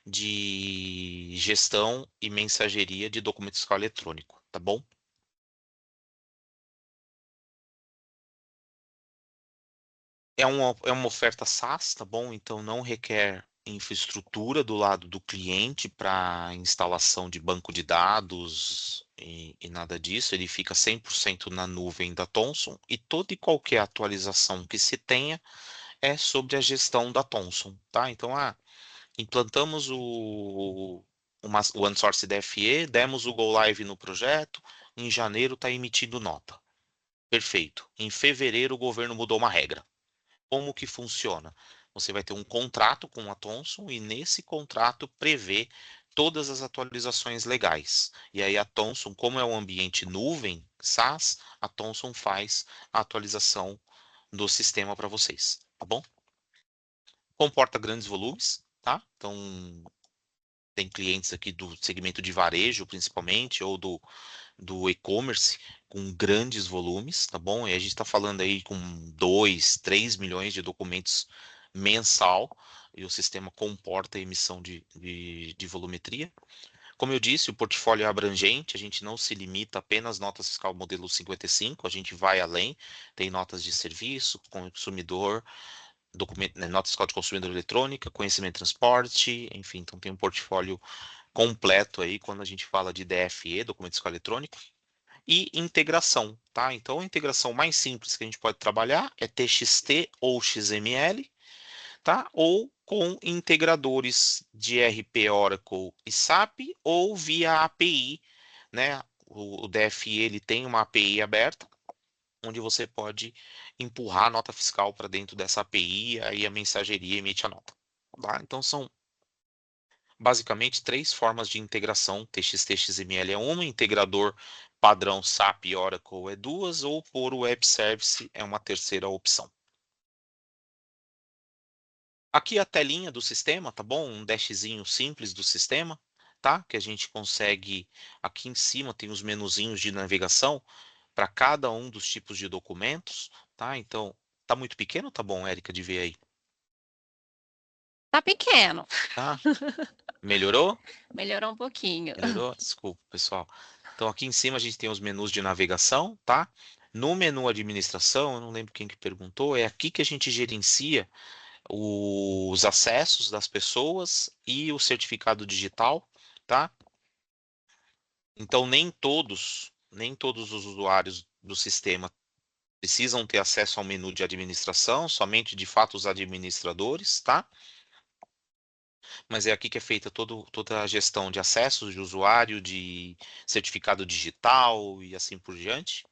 de gestão e mensageria de documento fiscal eletrônico, tá bom? É uma oferta SaaS, tá bom? Então não requer infraestrutura do lado do cliente para instalação de banco de dados e nada disso. Ele fica 100% na nuvem da Thomson e toda e qualquer atualização que se tenha é sobre a gestão da Thomson, tá? Então, implantamos o OneSource DFE, demos o Go Live no projeto, em janeiro está emitindo nota. Perfeito. Em fevereiro o governo mudou uma regra. Como que funciona? Você vai ter um contrato com a Thomson e nesse contrato prevê todas as atualizações legais. E aí a Thomson, como é um ambiente nuvem, SaaS, a Thomson faz a atualização do sistema para vocês, tá bom? Comporta grandes volumes, tá? Então, tem clientes aqui do segmento de varejo, principalmente, ou do e-commerce, com grandes volumes, tá bom? E a gente está falando aí com 2, 3 milhões de documentos mensal, e o sistema comporta a emissão de volumetria. Como eu disse, o portfólio é abrangente, a gente não se limita apenas notas fiscal modelo 55, a gente vai além, tem notas de serviço, consumidor, nota fiscal de consumidor eletrônica, conhecimento e transporte, enfim, então tem um portfólio completo aí quando a gente fala de DFE, documento fiscal eletrônico, e integração, tá? Então a integração mais simples que a gente pode trabalhar é TXT ou XML, tá? Ou com integradores de RP, Oracle e SAP, ou via API, né? O DFE ele tem uma API aberta, onde você pode empurrar a nota fiscal para dentro dessa API, aí a mensageria emite a nota. Tá? Então são basicamente 3 formas de integração. TXT XML é uma, integrador padrão SAP e Oracle é 2, ou por Web Service é uma terceira opção. Aqui a telinha do sistema, tá bom? Um dashzinho simples do sistema, tá? Que a gente consegue, aqui em cima tem os menuzinhos de navegação para cada um dos tipos de documentos, tá? Então, tá muito pequeno, tá bom, Érica, de ver aí? Tá pequeno. Tá? Melhorou? Melhorou um pouquinho. Melhorou? Desculpa, pessoal. Então, aqui em cima a gente tem os menus de navegação, tá? No menu administração, eu não lembro quem que perguntou, é aqui que a gente gerencia os acessos das pessoas e o certificado digital, tá? Então, nem todos os usuários do sistema precisam ter acesso ao menu de administração, somente de fato os administradores, tá? Mas é aqui que é feita toda a gestão de acessos de usuário, de certificado digital e assim por diante.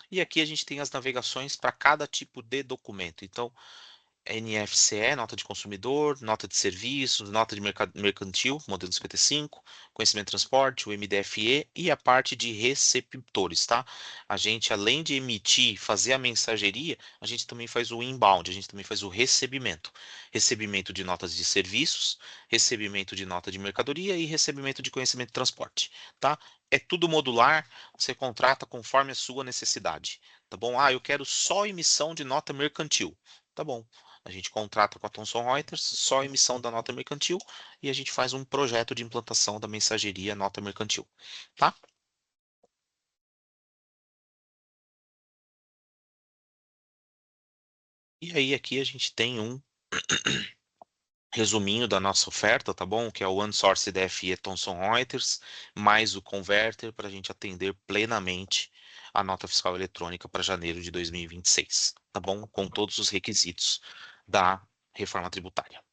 E aqui a gente tem as navegações para cada tipo de documento. Então, NFCE, nota de consumidor, nota de serviços, nota de mercantil, modelo 55, conhecimento de transporte, o MDFE e a parte de receptores, tá? A gente, além de emitir, fazer a mensageria, a gente também faz o inbound, a gente também faz o recebimento. Recebimento de notas de serviços, recebimento de nota de mercadoria e recebimento de conhecimento de transporte, tá? É tudo modular, você contrata conforme a sua necessidade, tá bom? Ah, eu quero só emissão de nota mercantil, tá bom? A gente contrata com a Thomson Reuters só a emissão da nota mercantil e a gente faz um projeto de implantação da mensageria nota mercantil, tá? E aí aqui a gente tem um resuminho da nossa oferta, tá bom? Que é o OneSource DFE Thomson Reuters, mais o Converter para a gente atender plenamente a nota fiscal eletrônica para janeiro de 2026, tá bom? Com todos os requisitos da reforma tributária.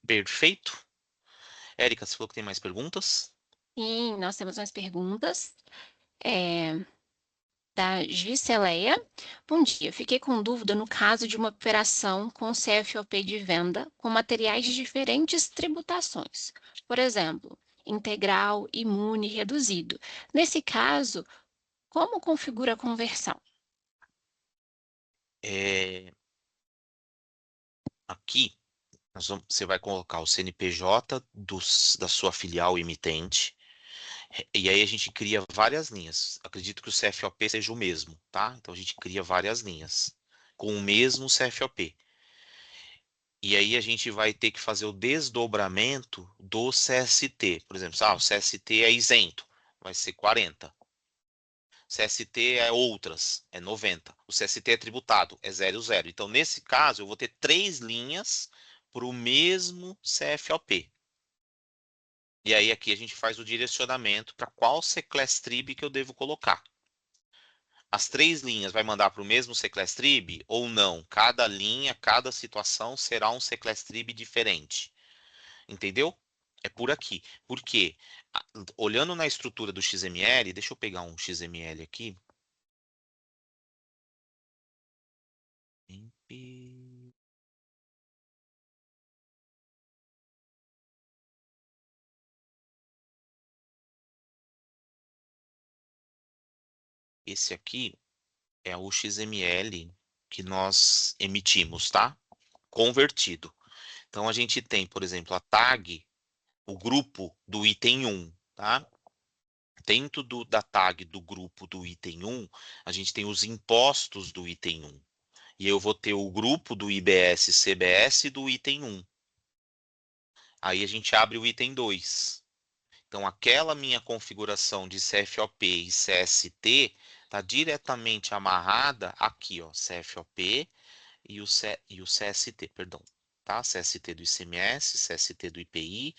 Perfeito? Érica, você falou que tem mais perguntas? Sim, nós temos umas perguntas. Da Giseleia. Bom dia, fiquei com dúvida no caso de uma operação com CFOP de venda com materiais de diferentes tributações. Por exemplo, integral, imune, reduzido. Nesse caso, como configura a conversão? Aqui, você vai colocar o CNPJ da sua filial emitente, e aí a gente cria várias linhas. Acredito que o CFOP seja o mesmo, tá? Então a gente cria várias linhas com o mesmo CFOP. E aí a gente vai ter que fazer o desdobramento do CST. Por exemplo, o CST é isento, vai ser 40. CST é outras, é 90. O CST é tributado, é 00. Então, nesse caso, eu vou ter 3 linhas para o mesmo CFOP. E aí aqui a gente faz o direcionamento para qual CClassTrib que eu devo colocar. As 3 linhas vai mandar para o mesmo CClassTrib ou não? Cada linha, cada situação será um CClassTrib diferente. Entendeu? É por aqui. Por quê? Olhando na estrutura do XML, deixa eu pegar um XML aqui. Esse aqui é o XML que nós emitimos, tá? Convertido. Então, a gente tem, por exemplo, a tag, o grupo do item 1, tá? Dentro da tag do grupo do item 1, a gente tem os impostos do item 1. E eu vou ter o grupo do IBS, CBS do item 1. Aí a gente abre o item 2. Então, aquela minha configuração de CFOP e CST está diretamente amarrada aqui, ó, CFOP e o CST, perdão, tá? CST do ICMS, CST do IPI,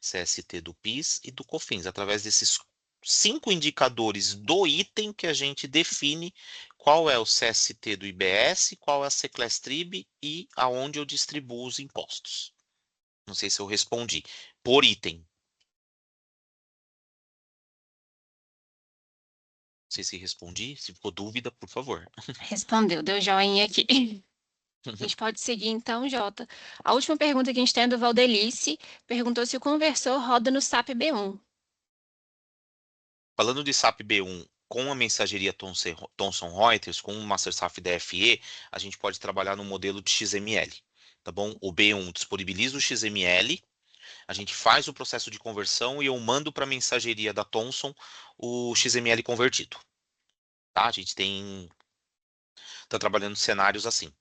CST do PIS e do COFINS, através desses 5 indicadores do item que a gente define qual é o CST do IBS, qual é a Seclestrib e aonde eu distribuo os impostos. Não sei se eu respondi. Por item. Não sei se respondi. Se ficou dúvida, por favor. Respondeu, deu joinha aqui. A gente pode seguir então, Jota. A última pergunta que a gente tem é do Valdelice. Perguntou se o conversor roda no SAP B1. Falando de SAP B1 com a mensageria Thomson Reuters, com o MasterSAF DFE, a gente pode trabalhar no modelo de XML, tá bom? O B1 disponibiliza o XML, a gente faz o processo de conversão e eu mando para a mensageria da Thomson o XML convertido, tá? A gente tá trabalhando cenários assim.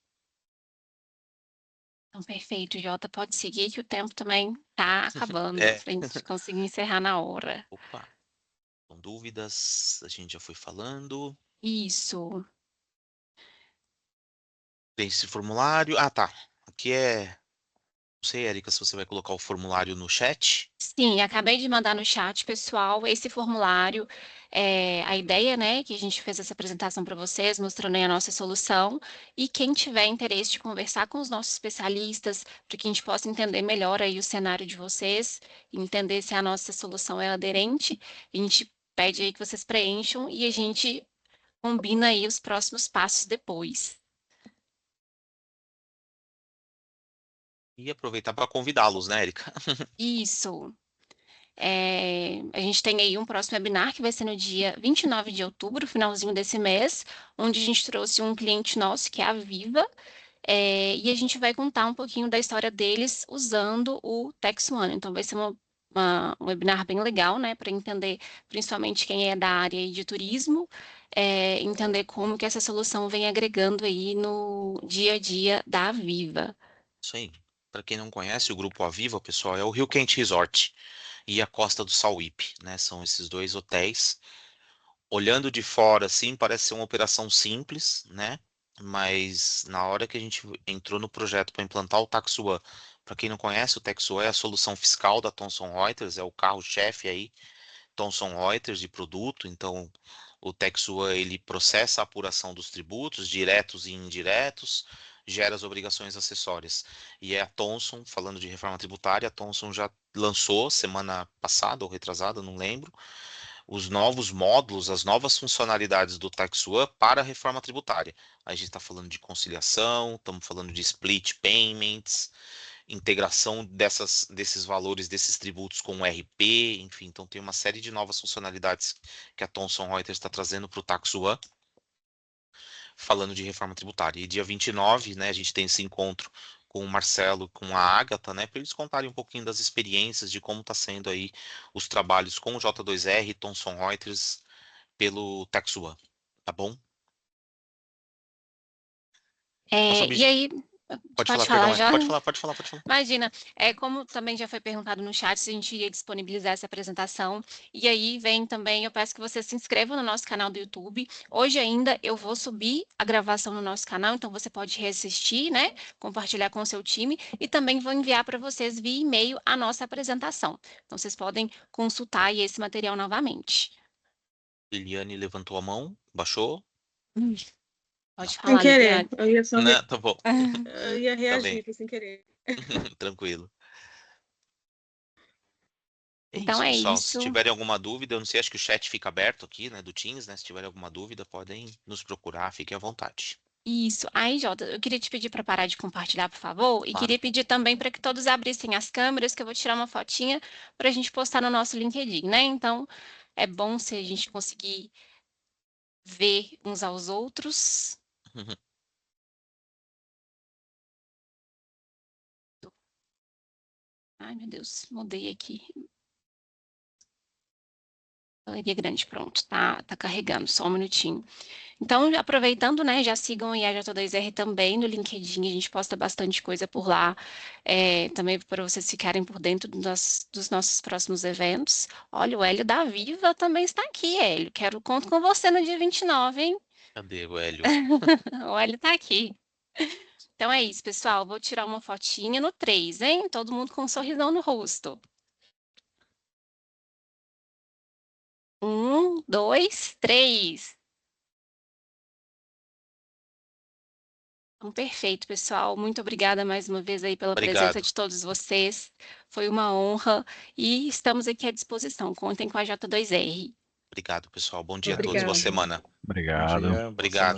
Então, perfeito, Jota. Pode seguir que o tempo também tá acabando, É. pra gente conseguir encerrar na hora. Opa, com dúvidas, a gente já foi falando. Isso. Tem esse formulário. Ah, tá. Aqui é. Não sei, Erika, se você vai colocar o formulário no chat. Sim, acabei de mandar no chat, pessoal, esse formulário. A ideia, né, que a gente fez essa apresentação para vocês, mostrando aí a nossa solução. E quem tiver interesse de conversar com os nossos especialistas, para que a gente possa entender melhor aí o cenário de vocês, entender se a nossa solução é aderente, a gente pede aí que vocês preencham e a gente combina aí os próximos passos depois. E aproveitar para convidá-los, né, Erika? Isso. A gente tem aí um próximo webinar que vai ser no dia 29 de outubro, finalzinho desse mês, onde a gente trouxe um cliente nosso, que é a Viva, e a gente vai contar um pouquinho da história deles usando o Tex One. Então, vai ser um webinar bem legal, né, para entender principalmente quem é da área aí de turismo, entender como que essa solução vem agregando aí no dia a dia da Viva. Isso aí. Para quem não conhece, o Grupo Aviva, pessoal, é o Rio Quente Resort e a Costa do Sauípe, né? São esses dois hotéis. Olhando de fora, assim, parece ser uma operação simples, né? Mas na hora que a gente entrou no projeto para implantar o TaxUan, para quem não conhece, o TaxUan é a solução fiscal da Thomson Reuters, é o carro-chefe aí, Thomson Reuters de produto. Então, o TaxUan ele processa a apuração dos tributos, diretos e indiretos, gera as obrigações acessórias. E é a Thomson, falando de reforma tributária, a Thomson já lançou semana passada ou retrasada, não lembro, os novos módulos, as novas funcionalidades do TaxUan para a reforma tributária. A gente está falando de conciliação, estamos falando de split payments, integração desses valores, desses tributos com o RP, enfim, então tem uma série de novas funcionalidades que a Thomson Reuters está trazendo para o TaxUan, falando de reforma tributária. E dia 29, né, a gente tem esse encontro com o Marcelo, com a Ágata, né, para eles contarem um pouquinho das experiências, de como está sendo aí os trabalhos com o J2R, Thomson Reuters, pelo TaxUan, tá bom? E aí, Pode pode falar, perdão, falar Erika, já? pode falar. Imagina, como também já foi perguntado no chat, se a gente ia disponibilizar essa apresentação. E aí vem também, eu peço que você se inscreva no nosso canal do YouTube. Hoje ainda eu vou subir a gravação no nosso canal, então você pode reassistir, né? Compartilhar com o seu time. E também vou enviar para vocês via e-mail a nossa apresentação. Então vocês podem consultar aí esse material novamente. Liliane levantou a mão, baixou? Pode Sem falar, querer, Liliane. eu ia só Não, tá bom, eu ia tá bem, reagir, foi sem querer. tranquilo. É Então isso, é pessoal. Se isso. tiverem alguma dúvida, eu não sei, acho que o chat fica aberto aqui, né, do Teams, né? Se tiverem alguma dúvida, podem nos procurar, fiquem à vontade. Isso. Aí, Jota, eu queria te pedir para parar de compartilhar, por favor, e Claro. queria pedir também para que todos abrissem as câmeras, que eu vou tirar uma fotinha para a gente postar no nosso LinkedIn, né? Então, é bom se a gente conseguir ver uns aos outros. Ai, meu Deus, mudei aqui. Galeria grande, pronto, tá carregando, só um minutinho. Então, aproveitando, né, já sigam aí a J2R também no LinkedIn, a gente posta bastante coisa por lá, também para vocês ficarem por dentro dos nossos próximos eventos. Olha, o Hélio da Viva também está aqui, Hélio, conto com você no dia 29, hein? Cadê o Hélio? O Hélio está aqui. Então é isso, pessoal, vou tirar uma fotinha no 3, hein? Todo mundo com um sorrisão no rosto. 1, 2, 3. Então, perfeito, pessoal. Muito obrigada mais uma vez aí pela presença Obrigado. de todos vocês. Foi uma honra e estamos aqui à disposição. Contem com a J2R. Obrigado, pessoal. Bom dia a todos. Boa Obrigada. semana. Obrigado. Obrigado.